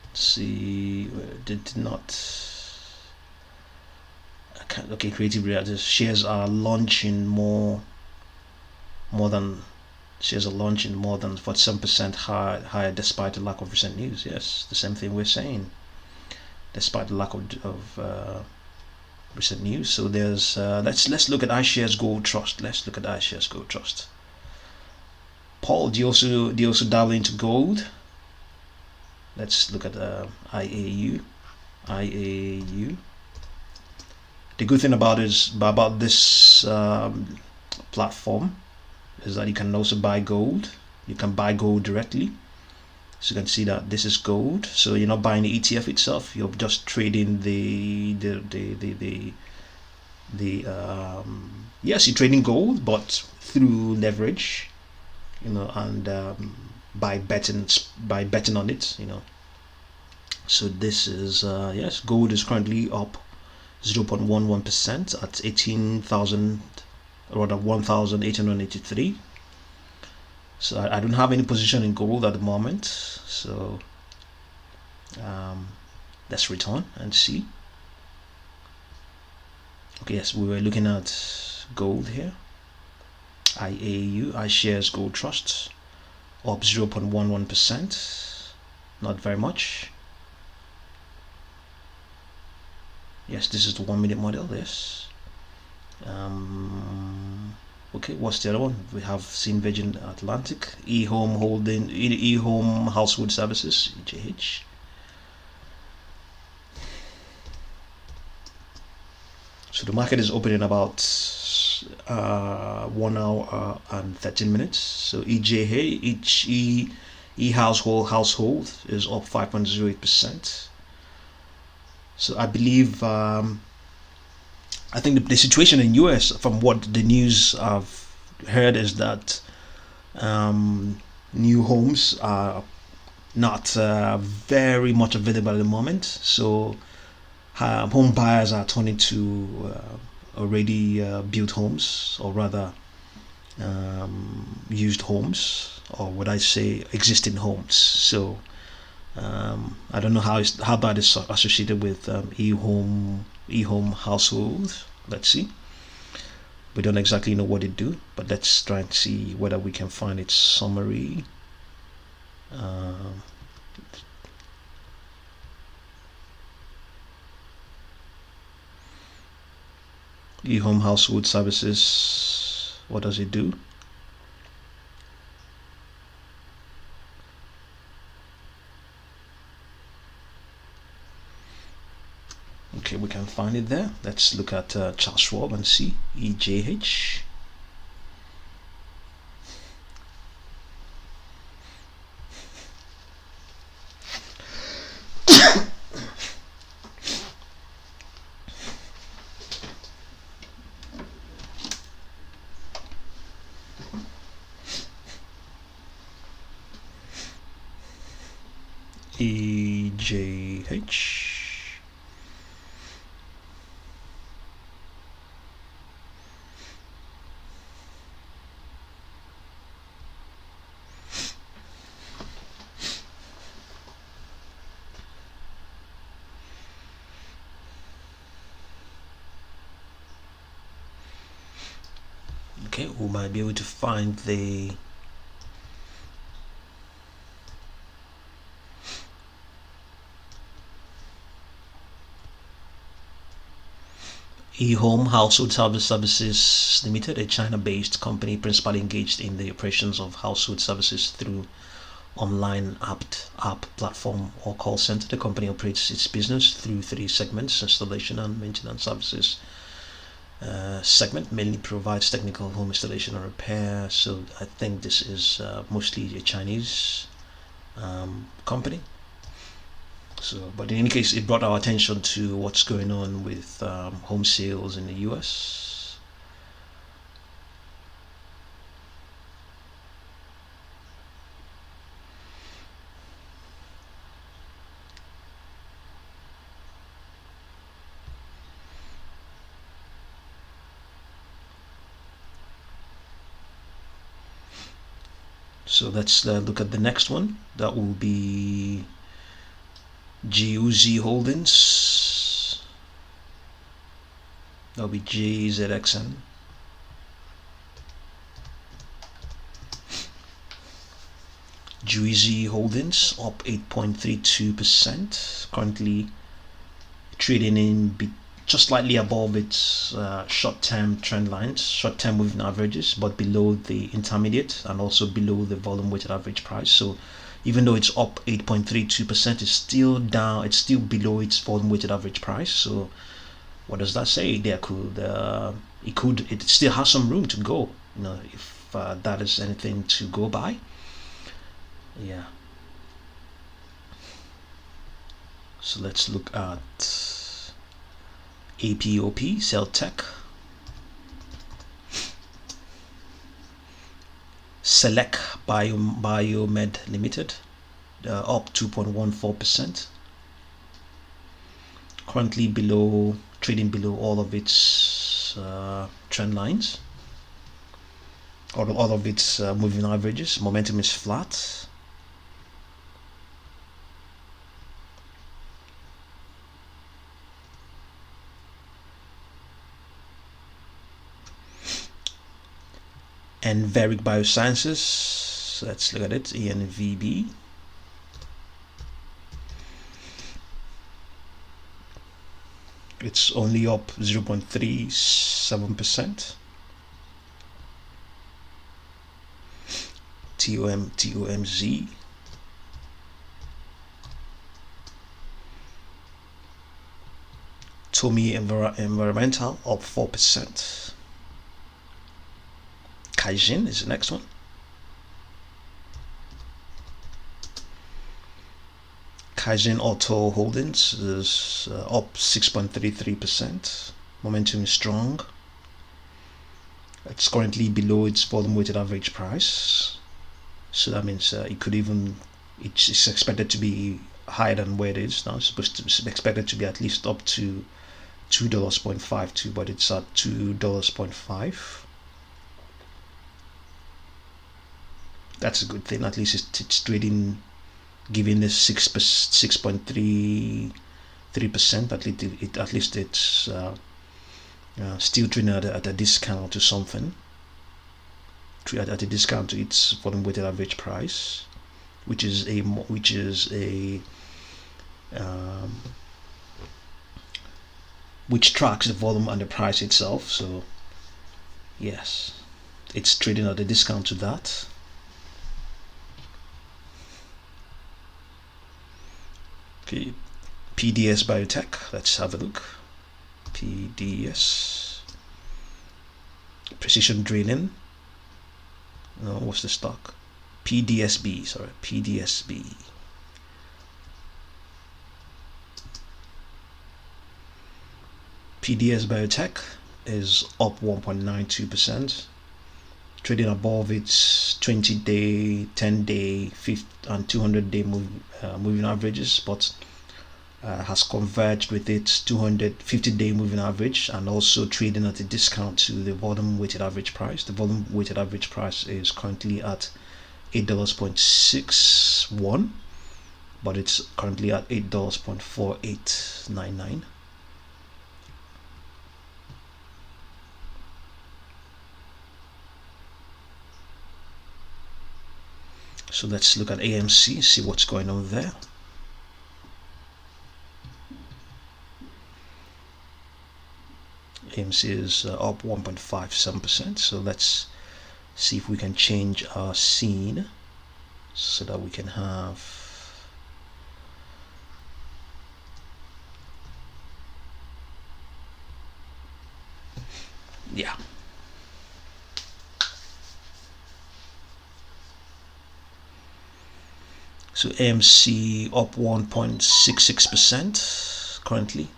Let's see, did not. Okay, creative realities. Shares are launching more than. Shares are launching more than 47% higher despite the lack of recent news. Yes, the same thing we're saying. Despite the lack of recent news. So there's let's look at iShares Gold Trust. Let's look at iShares Gold Trust. Paul, do you also dabble into gold? Let's look at IAU. The good thing about this platform is that you can also buy gold. You can buy gold directly. So you can see that this is gold. So you're not buying the ETF itself. You're just trading yes, you're trading gold, but through leverage, you know, and by betting on it, you know. So this is yes, gold is currently up 0.11% at 18,000, rather 1,883. So I don't have any position in gold at the moment. So let's return and see. Okay, yes, we were looking at gold here. IAU, iShares Gold Trust, up 0.11%, not very much. Yes, this is the 1 minute model. Yes. Okay, what's the other one? We have seen Virgin Atlantic, eHome Household Services, EJH. So the market is open in about 1 hour and 13 minutes. So EJH, household is up 5.08%. So I believe I think the situation in US, from what the news I've heard, is that new homes are not very much available at the moment. So home buyers are turning to already built homes, or rather used homes, or would I say existing homes. So I don't know how that is associated with eHome household. Let's see. We don't exactly know what it do, but let's try and see whether we can find its summary. eHome household services, what does it do? Okay, we can find it there. Let's look at Charles Schwab and see EJH. EJH. Okay, we might be able to find the eHome Household Services Limited, a China-based company principally engaged in the operations of household services through online app platform or call center. The company operates its business through 3 segments: installation and maintenance services. Segment mainly provides technical home installation and repair. So I think this is mostly a Chinese company. So, but in any case, it brought our attention to what's going on with home sales in the US. So let's look at the next one. That will be GUZ Holdings. That'll be Jzxn. GUZ Holdings up 8.32%. Currently trading in just slightly above its short-term trend lines, short-term moving averages, but below the intermediate and also below the volume weighted average price. So even though it's up 8.32%, it's still down, it's still below its volume weighted average price. So what does that say? It still has some room to go, if that is anything to go by. Yeah. So let's look at APOP, Celtech, Select Biomed Limited, up 2.14%. Currently trading below all of its trend lines, all of its moving averages. Momentum is flat. Anvs Biosciences, let's look at it, ENVB. It's only up 0.37%. TOMZ. Tomy Environmental up 4%. Jzxn is the next one. Jzxn Auto Holdings is up 6.33%. Momentum is strong. It's currently below its volume weighted average price. So that means it's expected to be higher than where it is now. It's supposed to be expected to be at least up to $2.52, but it's at $2.5. That's a good thing. At least it's trading, giving this 6.33%. At least it's still trading at a discount to something. At a discount to its volume weighted average price, which tracks the volume and the price itself. So yes, it's trading at a discount to that. Okay, PDS Biotech, let's have a look. PDS Precision Drilling. No, what's the stock? PDSB, sorry, PDSB. PDS Biotech is up 1.92%, trading above its 20-day, 10-day, 50 and 200-day moving averages, but has converged with its 250-day moving average and also trading at a discount to the volume weighted average price. The volume weighted average price is currently at $8.61, but it's currently at $8.4899. So let's look at AMC, see what's going on there. AMC is up 1.57%. So let's see if we can change our scene so that we can have yeah. So AMC up 1.66% currently.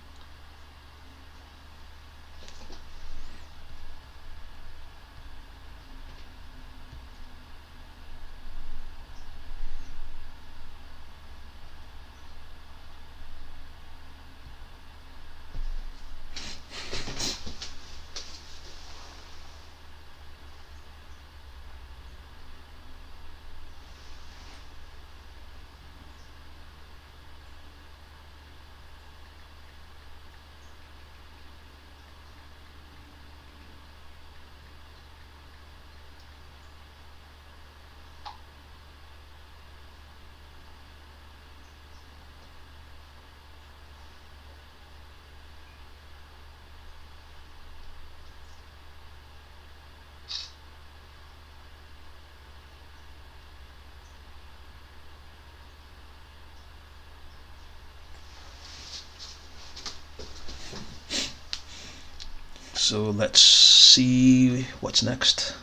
So let's see what's next.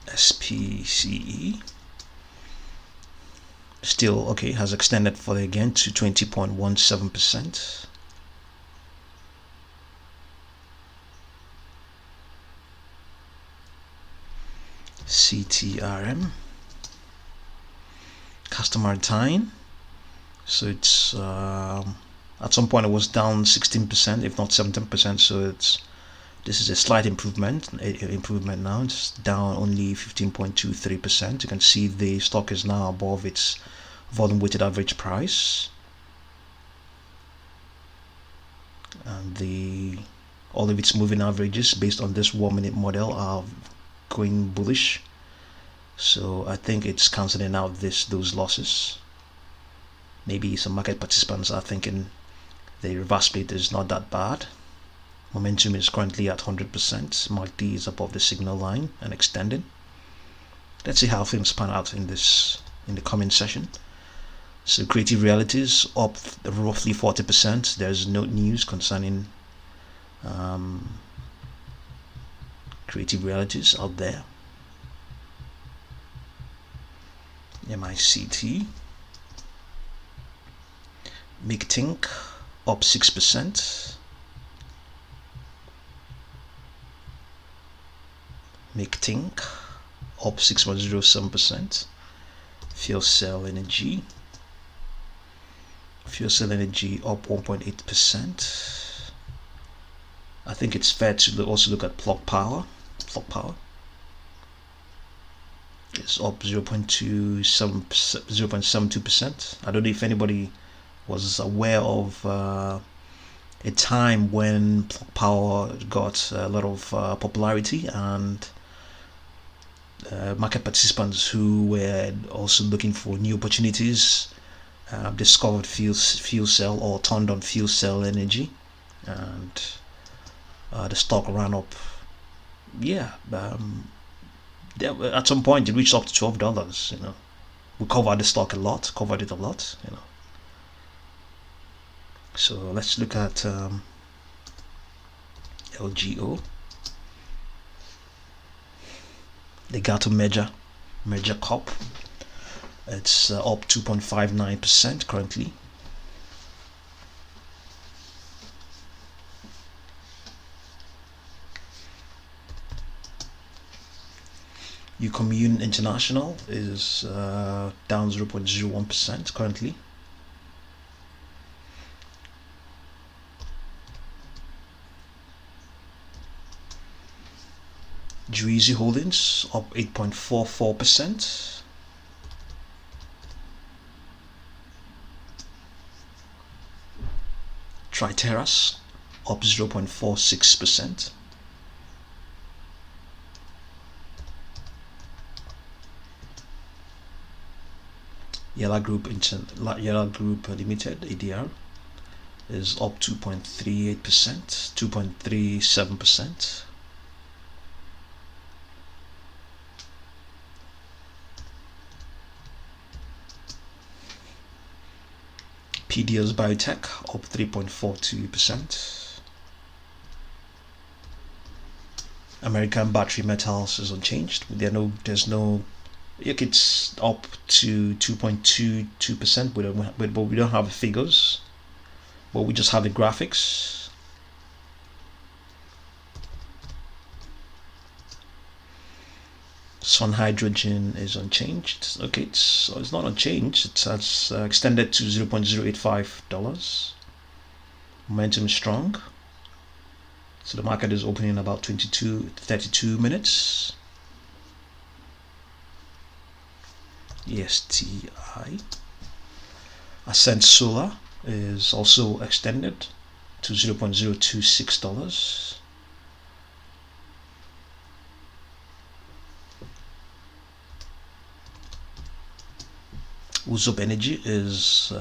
Spce still okay, has extended further again to 20.17%. CTRM customer time, so it's at some point it was down 16%, if not 17%. So this is a slight improvement. Now it's down only 15.23%. You can see the stock is now above its volume weighted average price, and all of its moving averages based on this 1-minute model are going bullish. So I think it's cancelling out those losses. Maybe some market participants are thinking the reverse split is not that bad. Momentum is currently at 100%. Mict is above the signal line and extending. Let's see how things pan out in the coming session. So Creative Realities up roughly 40%. There's no news concerning Creative Realities out there. Mict, Mict up 6%. Mict up 6.07%. Fcel Energy up 1.8%. I think it's fair to also look at Plug Power. It's up 0.72%. I don't know if anybody was aware of a time when Plug Power got a lot of popularity, and market participants who were also looking for new opportunities discovered Fcel or turned on Fcel Energy, and the stock ran up. At some point it reached up to $12. We covered the stock covered it a lot. So let's look at LGO. The Gato Major Cup. It's up 2.59% currently. Ucommune International is down 0.01% currently. Jzxn Holdings up 8.44%. Triteras up 0.46%. Yellow Group Limited (ADR) is up 2.38%, 2.37%. PDO's Biotech up 3.42%. American Battery Metals is unchanged. There's no. It's up to 2.22%, but we don't have the figures. But we just have the graphics. Sun Hydrogen is unchanged. Okay, so it's not unchanged. It has extended to $0.085. Momentum is strong. So the market is opening in about 32 minutes. ESTI. Ascent Solar is also extended to $0.026. Usopp Energy has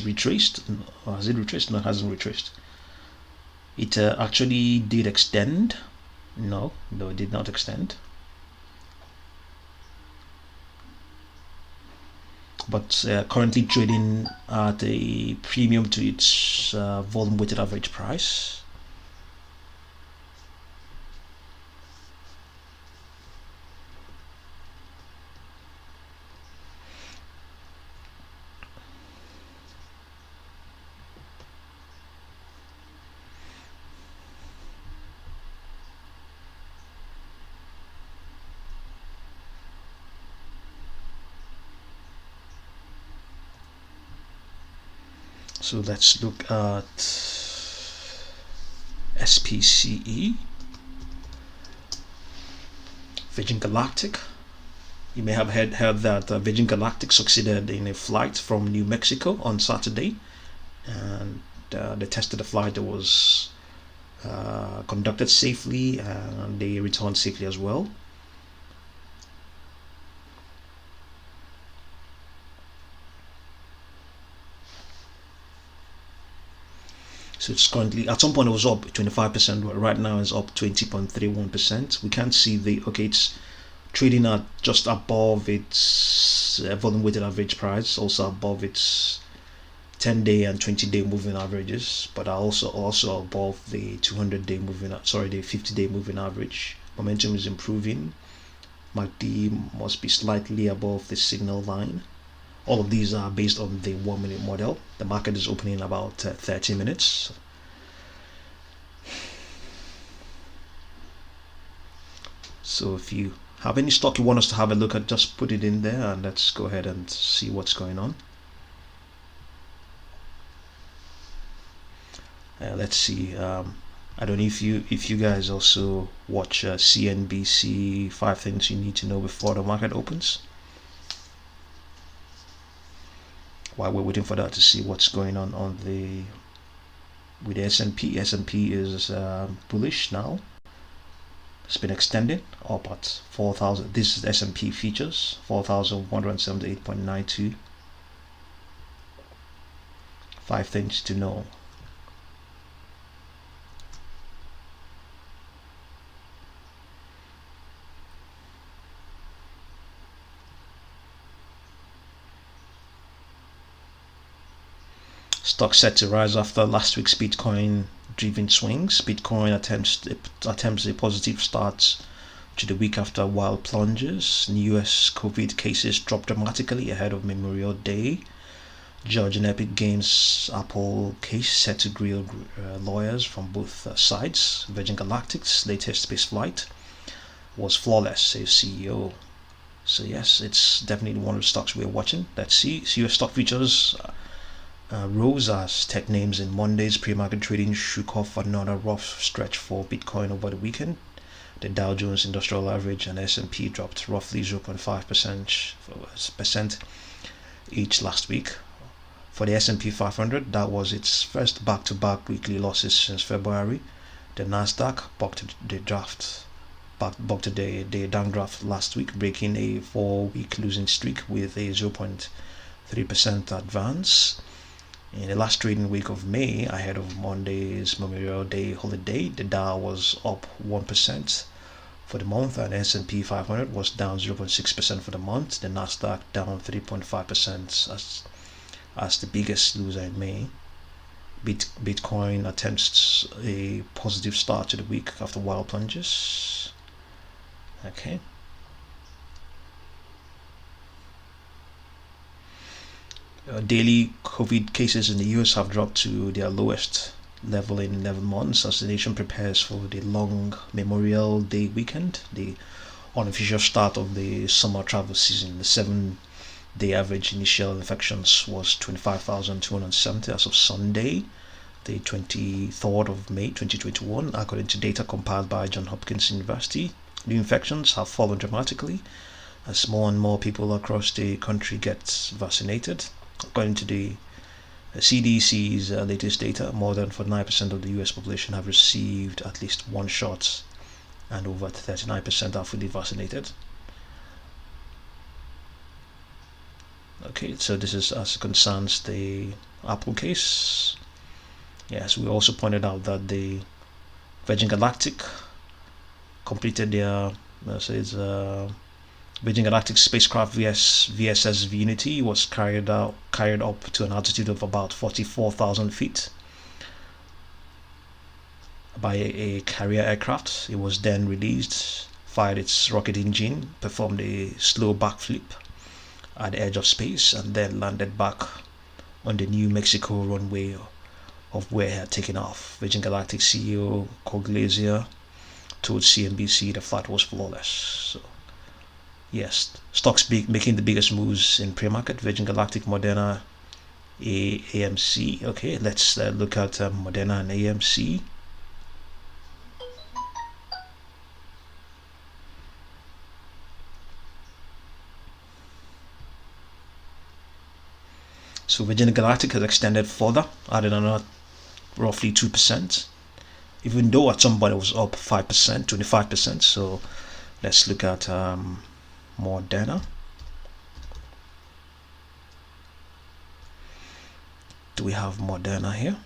retraced. Has it retraced? No, it hasn't retraced. It actually did extend. No, it did not extend. But currently trading at a premium to its volume weighted average price. So let's look at SPCE, Virgin Galactic. You may have heard that Virgin Galactic succeeded in a flight from New Mexico on Saturday, and they tested the flight. That was conducted safely, and they returned safely as well. So it's currently, at some point it was up 25%, but right now it's up 20.31%. We can't see it's trading at just above its volume weighted average price, also above its 10-day and 20-day moving averages, but also above the 200-day moving, the 50-day moving average. Momentum is improving. MACD must be slightly above the signal line. All of these are based on the 1-minute model. The market is opening in about 30 minutes. So if you have any stock you want us to have a look at, just put it in there and let's go ahead and see what's going on. Let's see. I don't know if you guys also watch CNBC 5 things you need to know before the market opens. While we're waiting for that to see what's going on with the S&P. S&P is bullish now. It's been extended up at 4,000. This is S&P futures 4,178.92. 5 things to know. Stock set to rise after last week's Bitcoin driven swings. Bitcoin attempts a positive start to the week after wild plunges. US COVID cases dropped dramatically ahead of Memorial Day. Judge in Epic Games Apple case set to grill lawyers from both sides. Virgin Galactic's latest space flight was flawless, says CEO. So yes, it's definitely one of the stocks we're watching. Let's see. US stock futures rose as tech names in Monday's pre-market trading shook off another rough stretch for Bitcoin over the weekend. The Dow Jones Industrial Average and S&P dropped roughly 0.5% each last week. For the S&P 500, that was its first back-to-back weekly losses since February. The Nasdaq bucked the downdraft last week, breaking a 4-week losing streak with a 0.3% advance. In the last trading week of May, ahead of Monday's Memorial Day holiday, the Dow was up 1% for the month, and S&P 500 was down 0.6% for the month. The Nasdaq down 3.5% as the biggest loser in May. Bitcoin attempts a positive start to the week after wild plunges. Okay. Daily COVID cases in the US have dropped to their lowest level in 11 months as the nation prepares for the long Memorial Day weekend, the unofficial start of the summer travel season. The 7-day average initial infections was 25,270 as of Sunday, the 23rd of May 2021, according to data compiled by Johns Hopkins University. New infections have fallen dramatically as more and more people across the country get vaccinated. According to the CDC's latest data, more than 49% of the US population have received at least one shot, and over 39% are fully vaccinated. Okay, so this is as concerns the Apple case. Yes, we also pointed out that the Virgin Galactic completed their Virgin Galactic spacecraft VSS Unity was carried up to an altitude of about 44,000 feet by a carrier aircraft. It was then released, fired its rocket engine, performed a slow backflip at the edge of space, and then landed back on the New Mexico runway of where it had taken off. Virgin Galactic CEO Cogliazia told CNBC the flight was flawless. So, yes, stocks making the biggest moves in pre-market: Virgin Galactic, Moderna, AMC. Okay, let's look at Moderna and AMC. So Virgin Galactic has extended further, added another roughly 2%, even though at some point it was up 5%, 25%. So let's look at Moderna. Do we have Moderna here?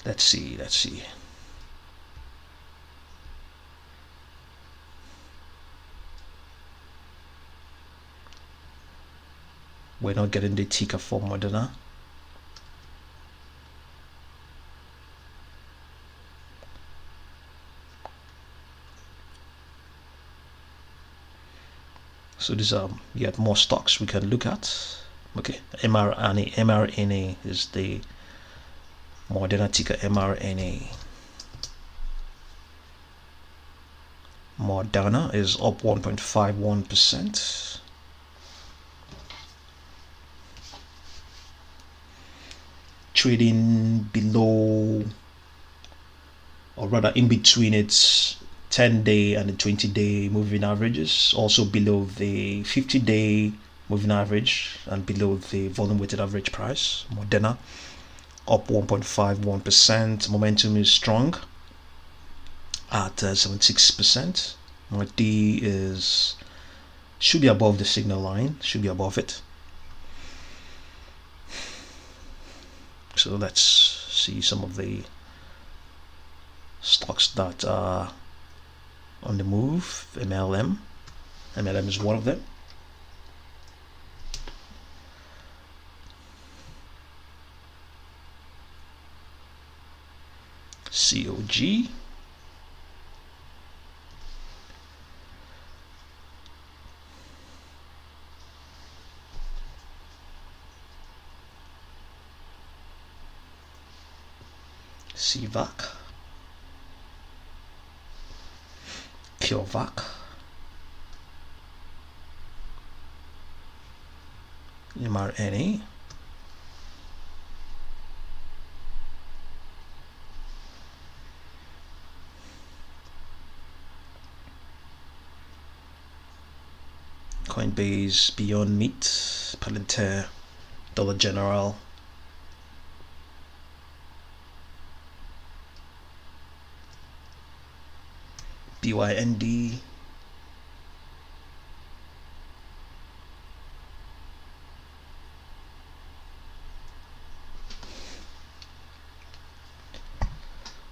Let's see. We're not getting the ticker for Moderna. So these are yet more stocks we can look at. Okay, mRNA is the Moderna ticker, mRNA. Moderna is up 1.51%. Trading below, or rather in between its 10-day and the 20-day moving averages, also below the 50-day moving average and below the volume weighted average price. Moderna up 1.51%. Momentum is strong at 76%. Mict should be above the signal line, should be above it. So let's see some of the stocks that are on the move. MLM is one of them. COG. CVAC. CureVac. mRNA. Coinbase, Beyond Meat, Palantir, Dollar General. BYND.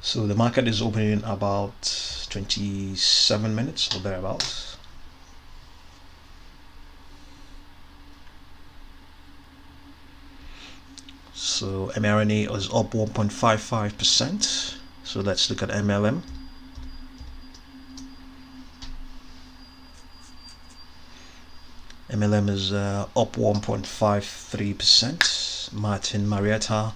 So the market is opening in about 27 minutes or thereabouts. So mRNA is up 1.55%. So let's look at MLM. MLM is up 1.53%. Martin Marietta,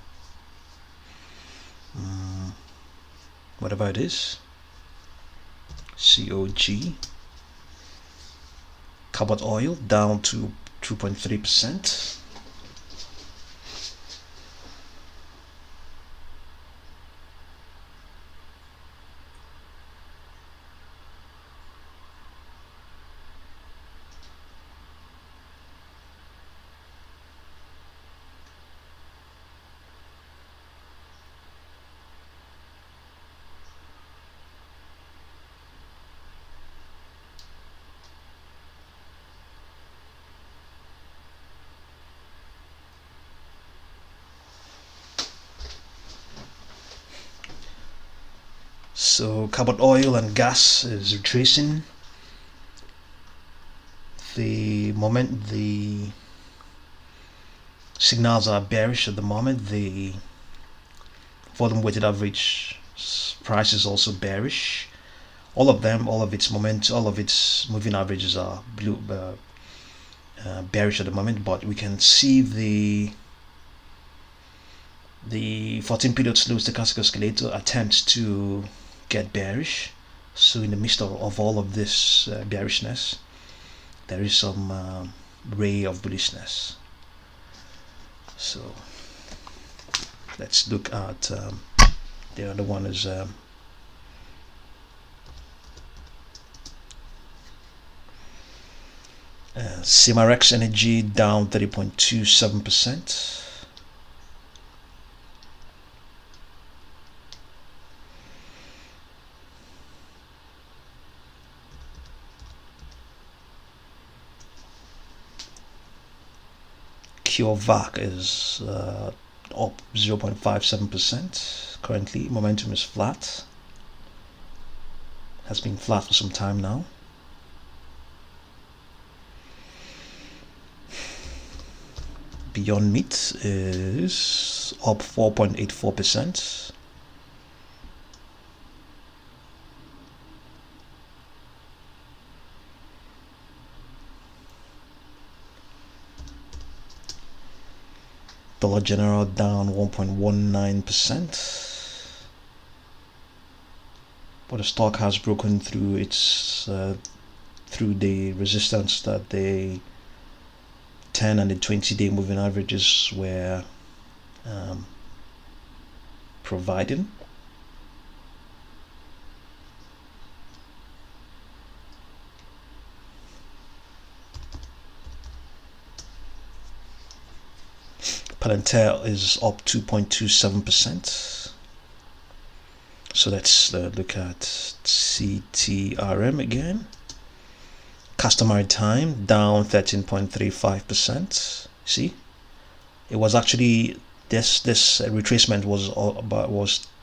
whatever it is, COG. Cobalt oil down to 2.3%. So carbon oil and gas is retracing. The moment the signals are bearish at the moment, the volume weighted average price is also bearish. All of them, all of its moving averages are bearish at the moment, but we can see the 14-period slow stochastic oscillator attempts to get bearish. So in the midst of all of this bearishness, there is some ray of bullishness. So let's look at the other one is Cimarex Energy down 30.27%. CureVac is up 0.57%. Currently, momentum is flat. Has been flat for some time now. Beyond Meat is up 4.84%. Dollar General down 1.19%, but the stock has broken through its through the resistance that the 10 and the 20-day moving averages were providing. Palantir is up 2.27%. So let's look at CTRM again. Customary time down 13.35%. See, it was actually this retracement was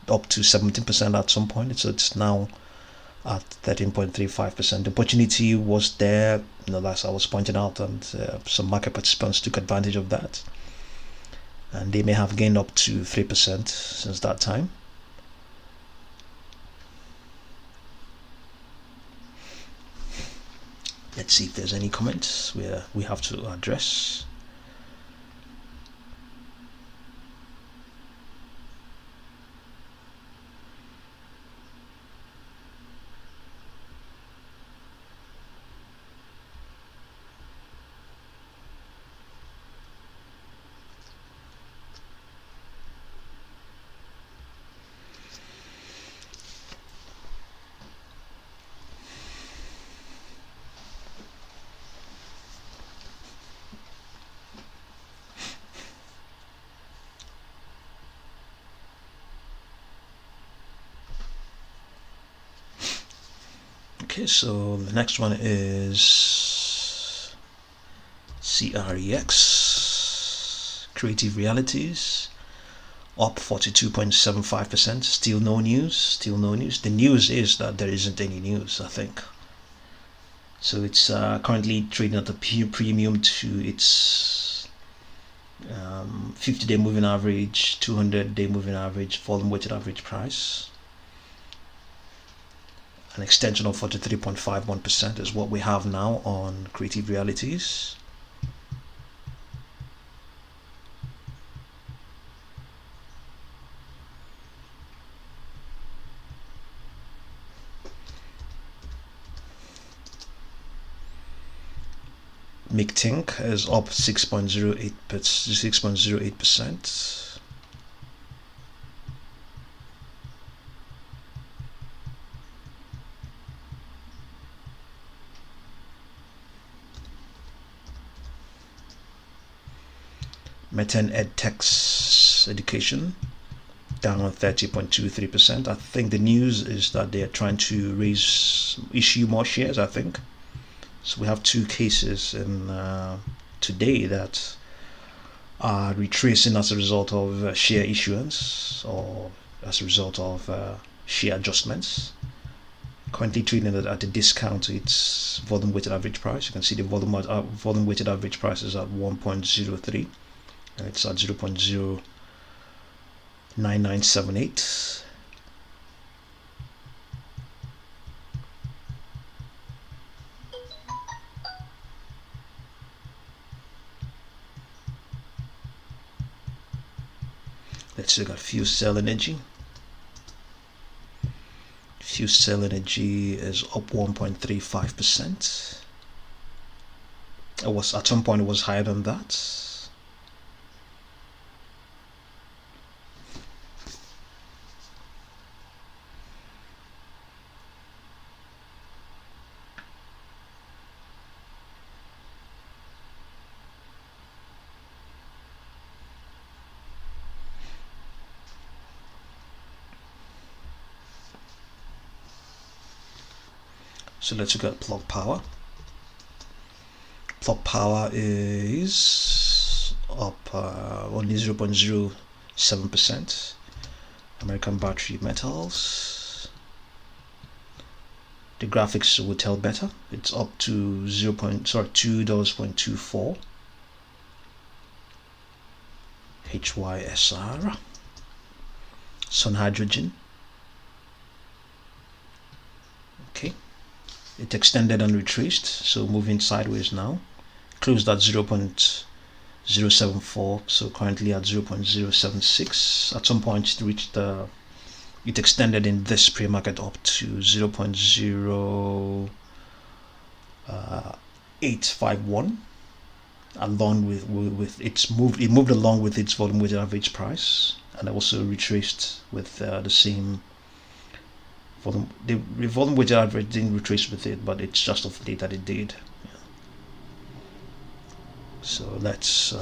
up to 17% at some point. So it's now at 13.35%. The opportunity was there, as I was pointing out, and some market participants took advantage of that. And they may have gained up to 3% since that time. Let's see if there's any comments where we have to address. Okay, so the next one is CREX, Creative Realities, up 42.75%. Still no news. Still no news. The news is that there isn't any news, I think. So it's currently trading at a premium to its 50-day moving average, 200-day moving average, volume weighted average price. An extension of 43.51% is what we have now on Creative Realities. Mict is up 6.08%. Metx education down 30.23%. I think the news is that they are trying to issue more shares, I think. So we have two cases in today that are retracing as a result of share issuance or as a result of share adjustments. Currently trading at a discount to its volume weighted average price. You can see the volume weighted average price is at 1.03 and it's at 0.09978. Let's look at Fcel energy. Fcel energy is up 1.35%. It was at some point it was higher than that. So let's look at plug power. Plug power is up only 0.07%. American Battery Metals. The graphics will tell better. It's up to $2.24. HYSR. Sun Hydrogen. Okay. It extended and retraced, so moving sideways now. Closed at 0.074, so currently at 0.076. At some point it reached it extended in this pre-market up to 0.0851, along with it moved along with its volume weighted average price, and also retraced with the same. The volume weighted average didn't retrace with it, but it's just of late that it did. Yeah. So let's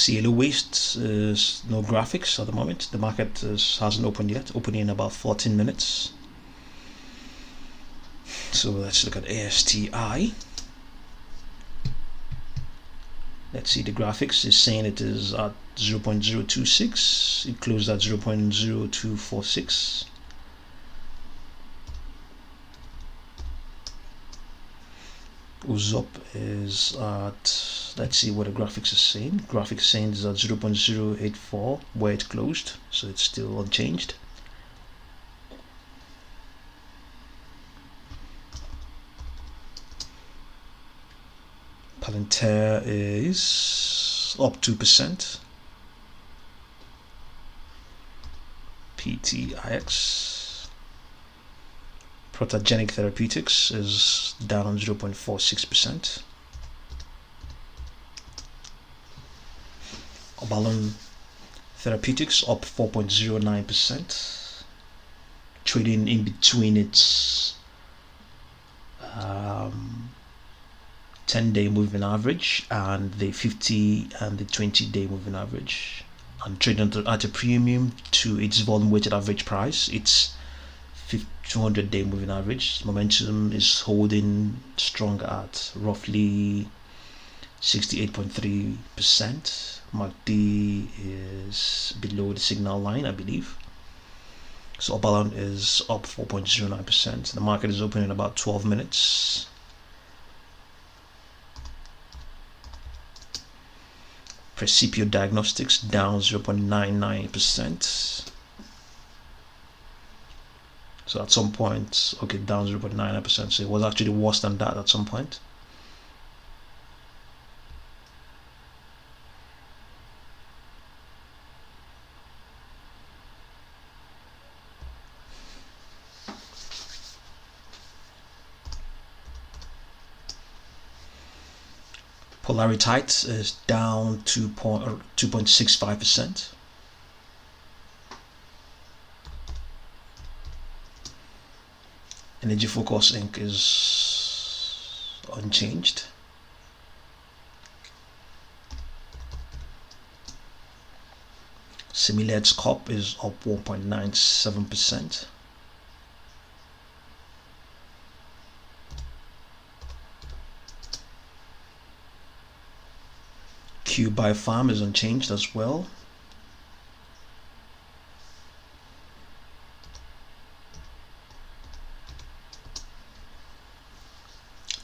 CLO waste is no graphics at the moment. The market hasn't opened yet, opening in about 14 minutes. So let's look at ASTI. Let's see, the graphics is saying it is at 0.026. It closed at 0.0246. USOP is at, let's see what the graphics is saying. Graphics saying is at 0.084 where it closed, so it's still unchanged. Palantir is up 2%. PTIX. Protogenic Therapeutics is down 0.46%. Balloon Therapeutics up 4.09%, trading in between its 10-day moving average and the 50 and the 20-day moving average, and trading at a premium to its volume weighted average price. Its 200-day moving average momentum is holding strong at roughly 68.3%. MACD is below the signal line, I believe. So balance is up 4.09%. The market is open in about 12 minutes. Precipio Diagnostics down 0.99%. So at some point, okay, down 0.99%. So it was actually worse than that at some point. Polaritite is down 2.65%. Energy Focus Inc. is unchanged. Similets Corp is up 1.97%. Q Biofarm is unchanged as well.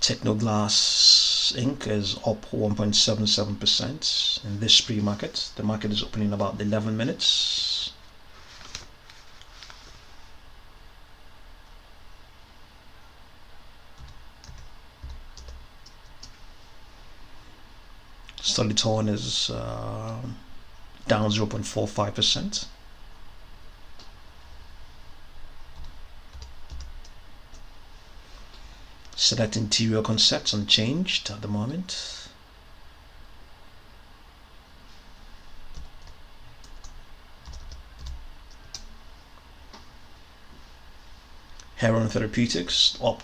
Technoglass Inc. is up 1.77% in this pre-market. The market is opening in about 11 minutes. Soliton is down 0.45%. Select Interior Concepts unchanged at the moment. Heron Therapeutics up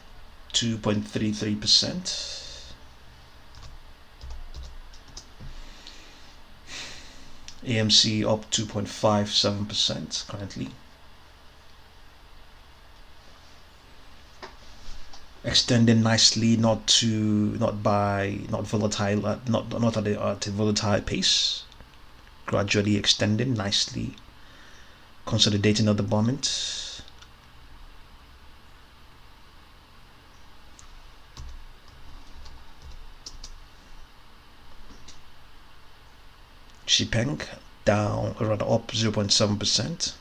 2.33%. AMC up 2.57% currently. Extending nicely, not volatile, not at a volatile pace. Gradually extending nicely, consolidating at the moment. Shipeng down, or rather up 0.7%.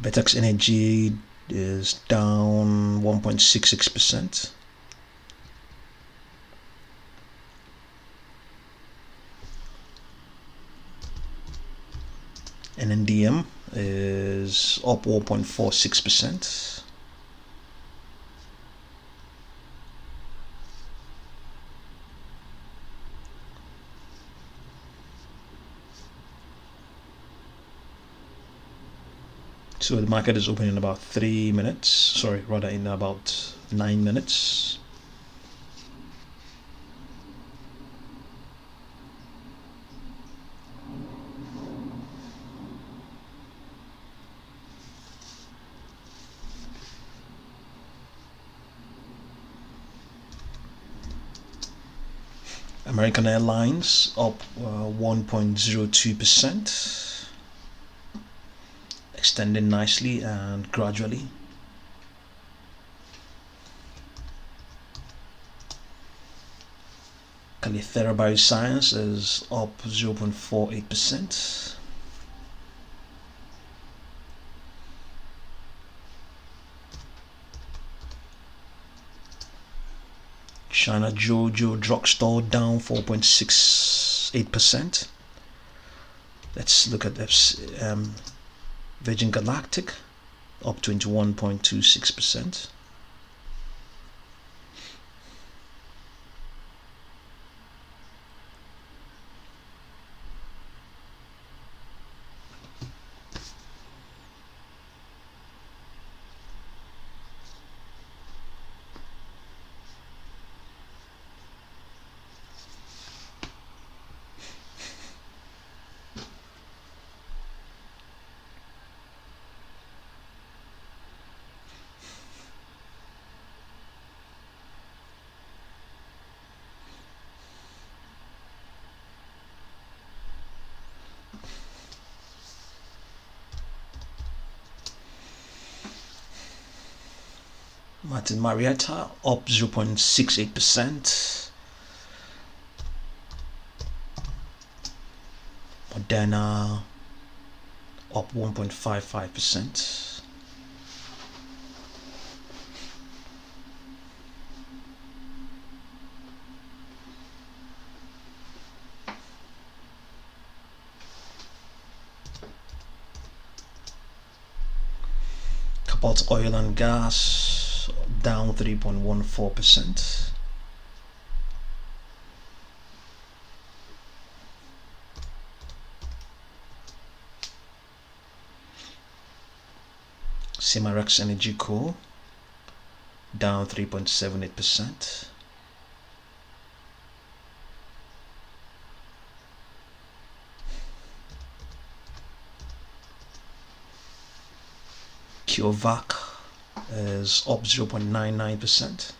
Metx Energy is down 1.66%. NNDM is up 1.46%. So the market is open in about 3 minutes, sorry, rather in about 9 minutes. American Airlines up 1.02%. Extending nicely and gradually. Calithera Bioscience is up 0.48%. China Jojo Drugstore down 4.68%. Let's look at Virgin Galactic up 21.26%. Martin Marietta up 0.68%. Moderna up 1.55%. About oil and gas down 3.14%. Cimarex Energy Co down 3.78%. CureVac is up 0.99%.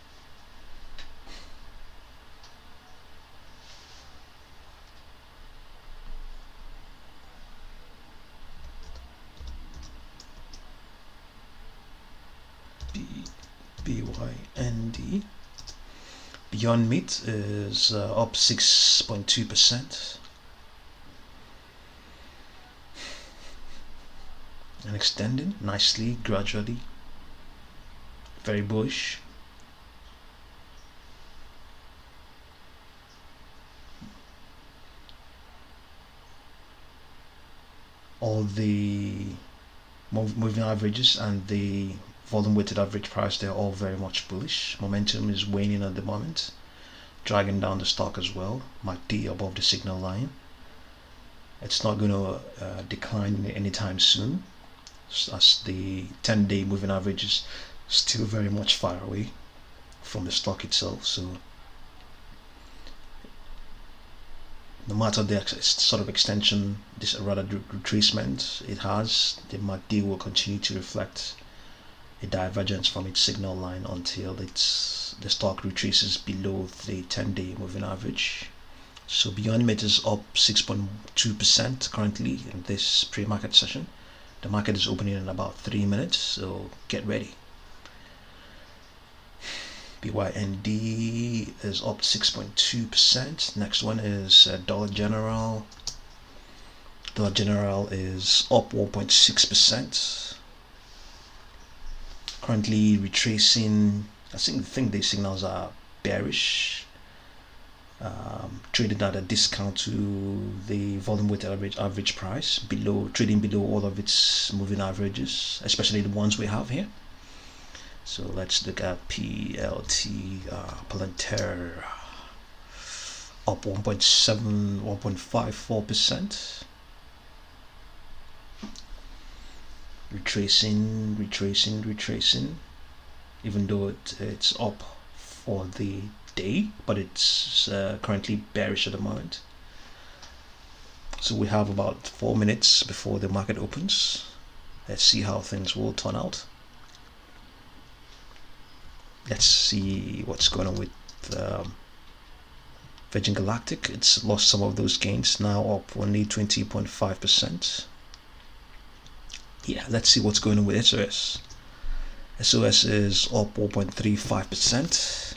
BYND. Beyond Meat is up 6.2%. And extending nicely, gradually, very bullish. All the moving averages and the volume weighted average price, they're all very much bullish. Momentum is waning at the moment, dragging down the stock as well. Mict above the signal line. It's not going to decline anytime soon, as the 10-day moving average is still very much far away from the stock itself. So no matter the sort of extension, this rather retracement it has, the Mict will continue to reflect a divergence from its signal line until the stock retraces below the 10-day moving average. So Beyond Meat is up 6.2% currently in this pre-market session. The market is opening in about 3 minutes, so get ready. BYND is up 6.2%. Next one is Dollar General. Dollar General is up 1.6%. Currently retracing. I think these signals are bearish. Trading at a discount to the volume weighted average price, trading below all of its moving averages, especially the ones we have here. So let's look at PLT, Palantir, up 1.54%. Retracing, even though it's up for the day, but it's currently bearish at the moment. So we have about 4 minutes before the market opens. Let's see how things will turn out. Let's see what's going on with Virgin Galactic. It's lost some of those gains, now up only 20.5%. Yeah, let's see what's going on with SOS. SOS is up 4.35%.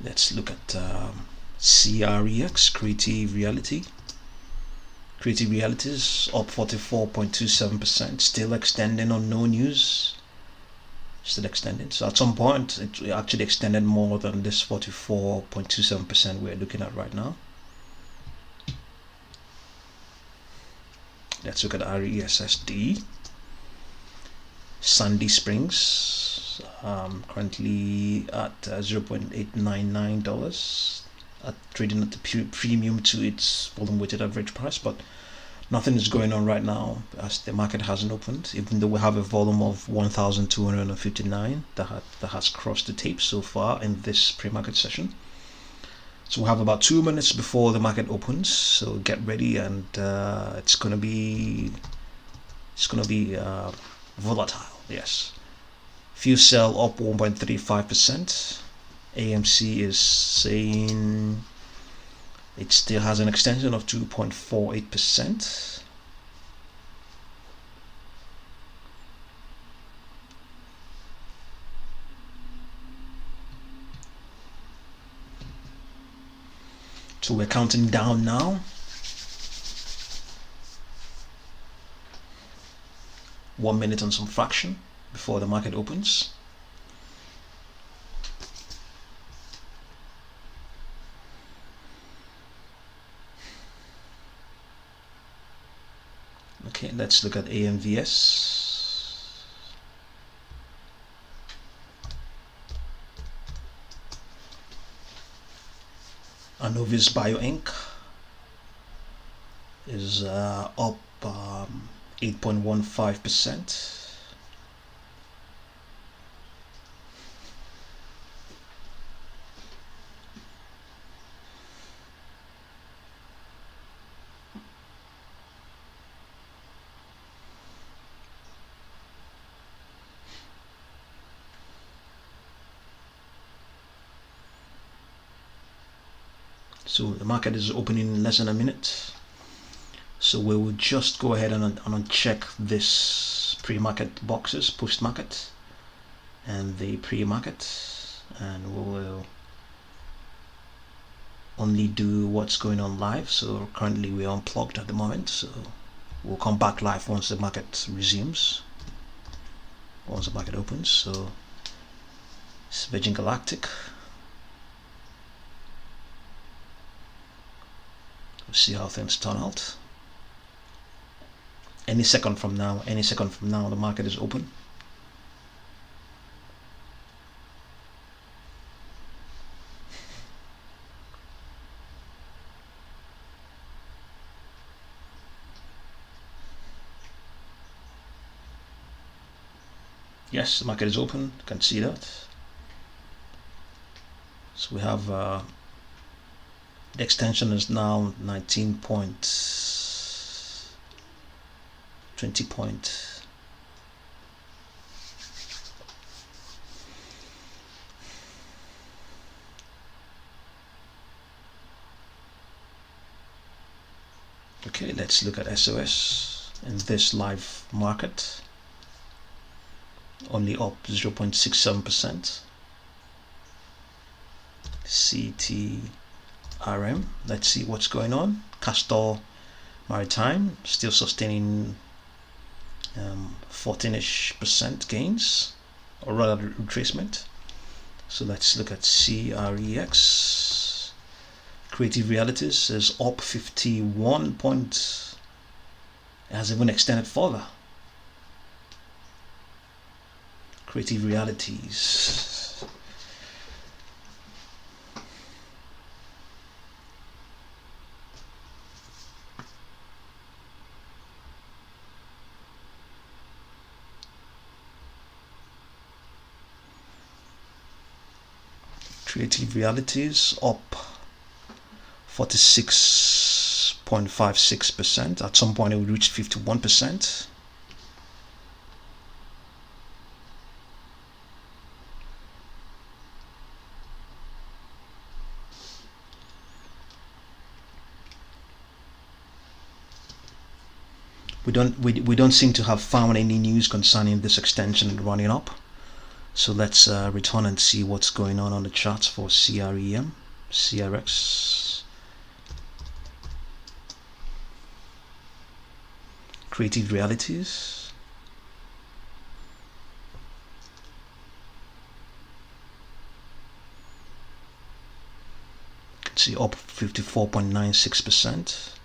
Let's look at CREX, Creative Reality. Creative Reality is up 44.27%, still extending on no news. Still extending. So at some point it actually extended more than this 44.27% we're looking at right now. Let's look at RESSD. Sandy Springs, currently at $0.899, trading at the premium to its volume weighted average price, but nothing is going on right now as the market hasn't opened, even though we have a volume of 1,259 that has crossed the tape so far in this pre-market session. So we have about 2 minutes before the market opens, so get ready, and it's gonna be volatile. Yes, Fcel up 1.35%. AMC is saying it still has an extension of 2.48%. So we're counting down now. 1 minute and some fraction before the market opens. Okay, let's look at Anvs. Anvs Bio Inc. is up 8.15%. So the market is opening in less than a minute. So we will just go ahead and uncheck this pre-market boxes, post-market and the pre-market, and we will only do what's going on live. So currently we're unplugged at the moment, so we'll come back live once the market resumes, once the market opens. So it's Virgin Galactic. We'll see how things turn out. Any second from now, the market is open. Yes, the market is open. You can see that. So we have the extension is now 19.20 point. Okay, let's look at SOS in this live market. Only up 0.67%. CTRM, let's see what's going on. Castor Maritime still sustaining 14ish% gains, or rather retracement. So let's look at CREX. Creative Realities is up 51 points. It has even extended further. Creative Realities. Creative Realities up 46.56%. At some point it will reach 51%. We don't seem to have found any news concerning this extension running up. So let's return and see what's going on the charts for CREM, CRX, Creative Realities. You can see up 54.96%.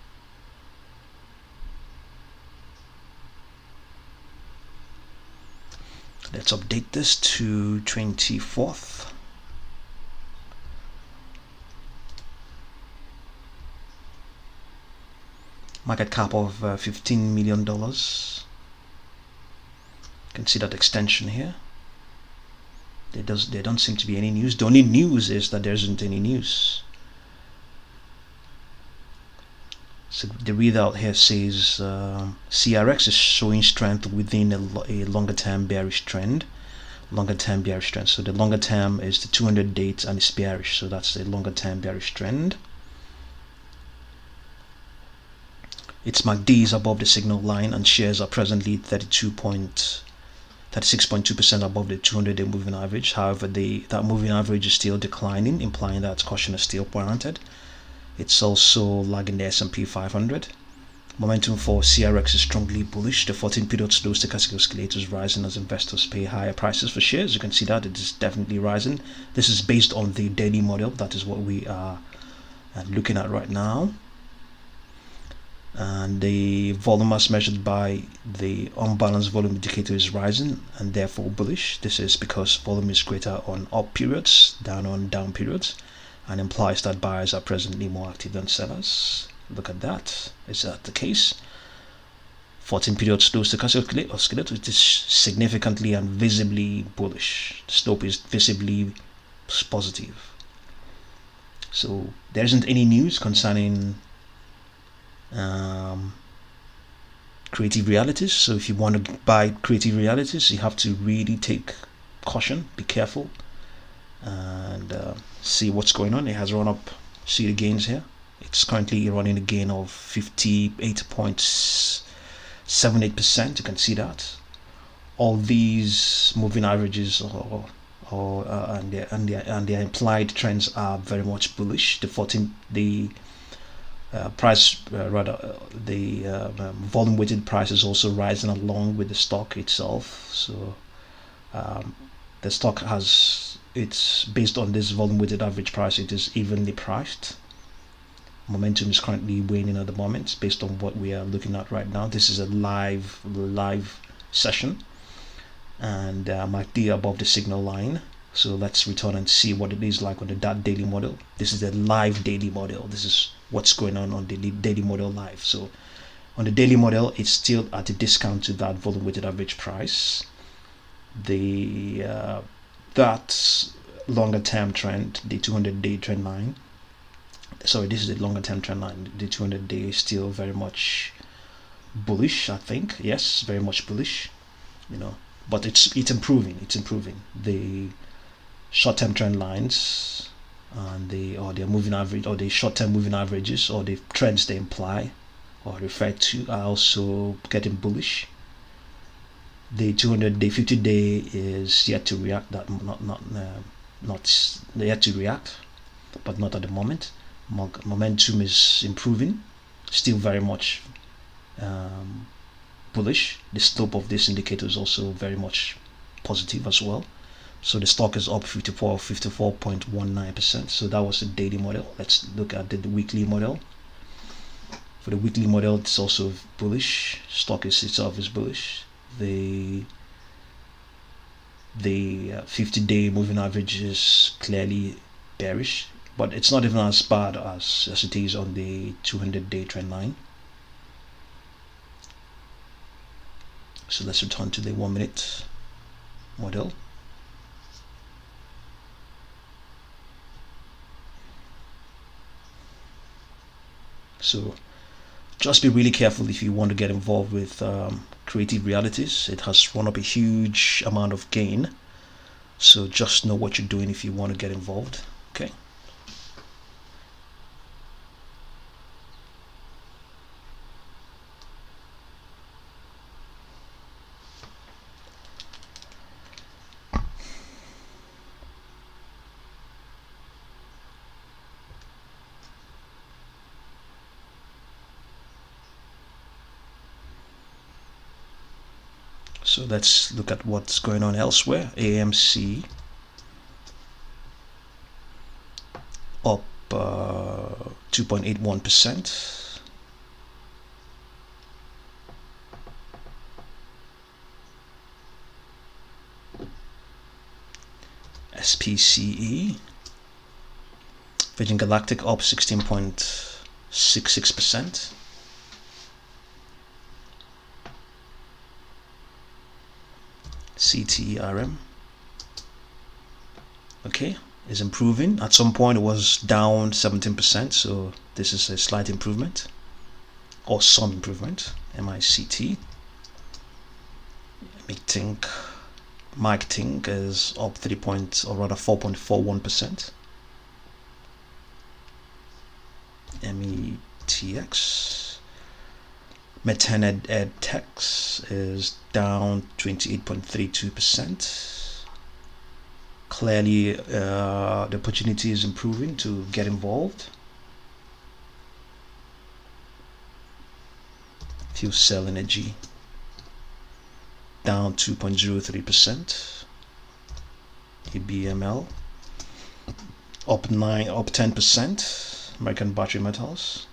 Let's update this to 24th. Market cap of $15 million. You can see that extension here. There don't seem to be any news. The only news is that there isn't any news. So the readout here says CRX is showing strength within a longer term bearish trend. So the longer term is the 200 dates and it's bearish. So that's the longer term bearish trend. Its MACD is above the signal line and shares are presently 36.2% above the 200-day moving average. However, that moving average is still declining, implying that caution is still warranted. It's also lagging the S&P 500. Momentum for CRX is strongly bullish. The 14-period slow stochastic oscillator is rising as investors pay higher prices for shares. You can see that it is definitely rising. This is based on the daily model. That is what we are looking at right now. And the volume as measured by the unbalanced volume indicator is rising and therefore bullish. This is because volume is greater on up periods, down on down periods, and implies that buyers are presently more active than sellers. Look at that. Is that the case? 14-period slow stochastic oscillator, it is significantly and visibly bullish. The slope is visibly positive. So there isn't any news concerning Creative Realities. So if you want to buy Creative Realities, you have to really take caution, be careful, and see what's going on. It has run up. See the gains here. It's currently running a gain of 58.78%. You can see that. All these moving averages and their implied trends are very much bullish. The volume weighted price is also rising along with the stock itself. So the stock it's based on this volume weighted average price, it is evenly priced. Momentum is currently waning at the moment based on what we are looking at right now. This is a live session, and MACD above the signal line. So let's return and see what it is like on the daily model. This is the live daily model. This is what's going on the daily model live. So on the daily model, it's still at a discount to that volume weighted average price. That longer term trend, the 200-day trend line. Sorry, this is the longer term trend line. The 200-day is still very much bullish, I think. Yes, very much bullish. But it's improving. It's improving. The short-term trend lines and the moving average, or the short-term moving averages, or the trends they imply or refer to, are also getting bullish. The 200-day, 50-day is yet to react. That not yet to react, but not at the moment. Momentum is improving, still very much bullish. The slope of this indicator is also very much positive as well. So the stock is up 54.19%. So that was the daily model. Let's look at the weekly model. For the weekly model, it's also bullish. Stock itself is bullish. The 50-day moving average is clearly bearish, but it's not even as bad as it is on the 200-day trend line. So let's return to the 1-minute model. So just be really careful if you want to get involved with Creative Realities. It has run up a huge amount of gain, so just know what you're doing if you want to get involved. Okay. So let's look at what's going on elsewhere. AMC up 2.81%. Spce, Virgin Galactic up 16.66%. CTRM, okay, is improving. At some point it was down 17%, so this is a slight improvement, or some improvement. MICT, Mict is up 4.41%. Metx, Metx is down 28.32%. Clearly, the opportunity is improving to get involved. Fcel energy down 2.03%. EBML up 10%. American Battery Metals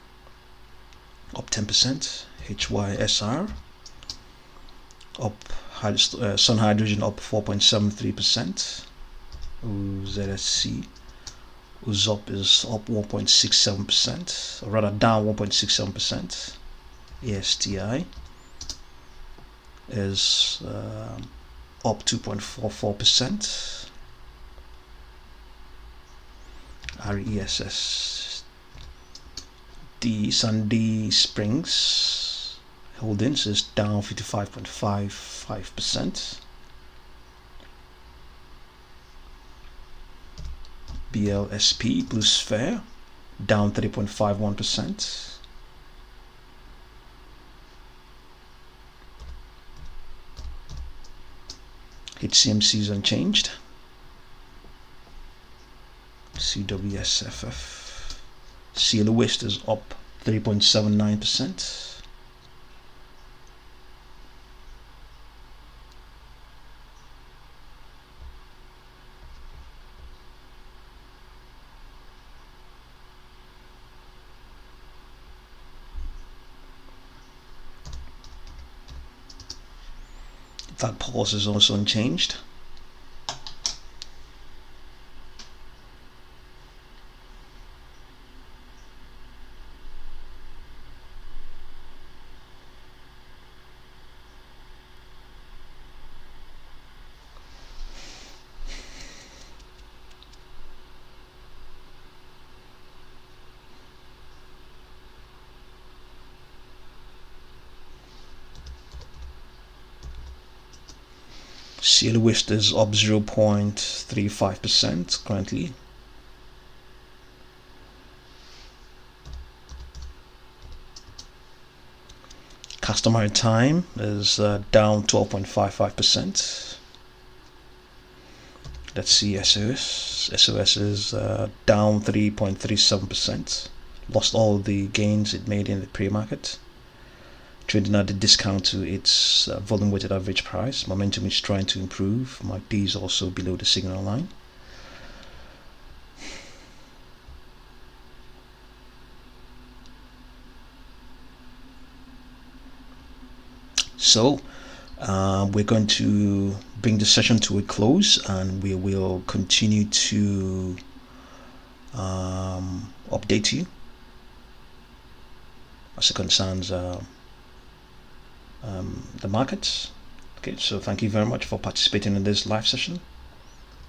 up 10%. HYSR up, Sun Hydrogen up 4.73%. ZSC USOP is up 1.67%, or rather down 1.67%. ASTI is up 2.44%. RESS, the Sunday Springs Holdings is down 55.55%. BLSP Blue Sphere down 3.51%. HCMC is unchanged. CWSFF, Cielo West is up 3.79%. That pulse is also unchanged. Cielo West is up 0.35% currently. Customer time is down 12.55%. Let's see SOS. SOS is down 3.37%. Lost all the gains it made in the pre-market. Trading at a discount to its volume weighted average price. Momentum is trying to improve. MACD is also below the signal line. So we're going to bring the session to a close, and we will continue to update you as it concerns the markets. Okay, so thank you very much for participating in this live session.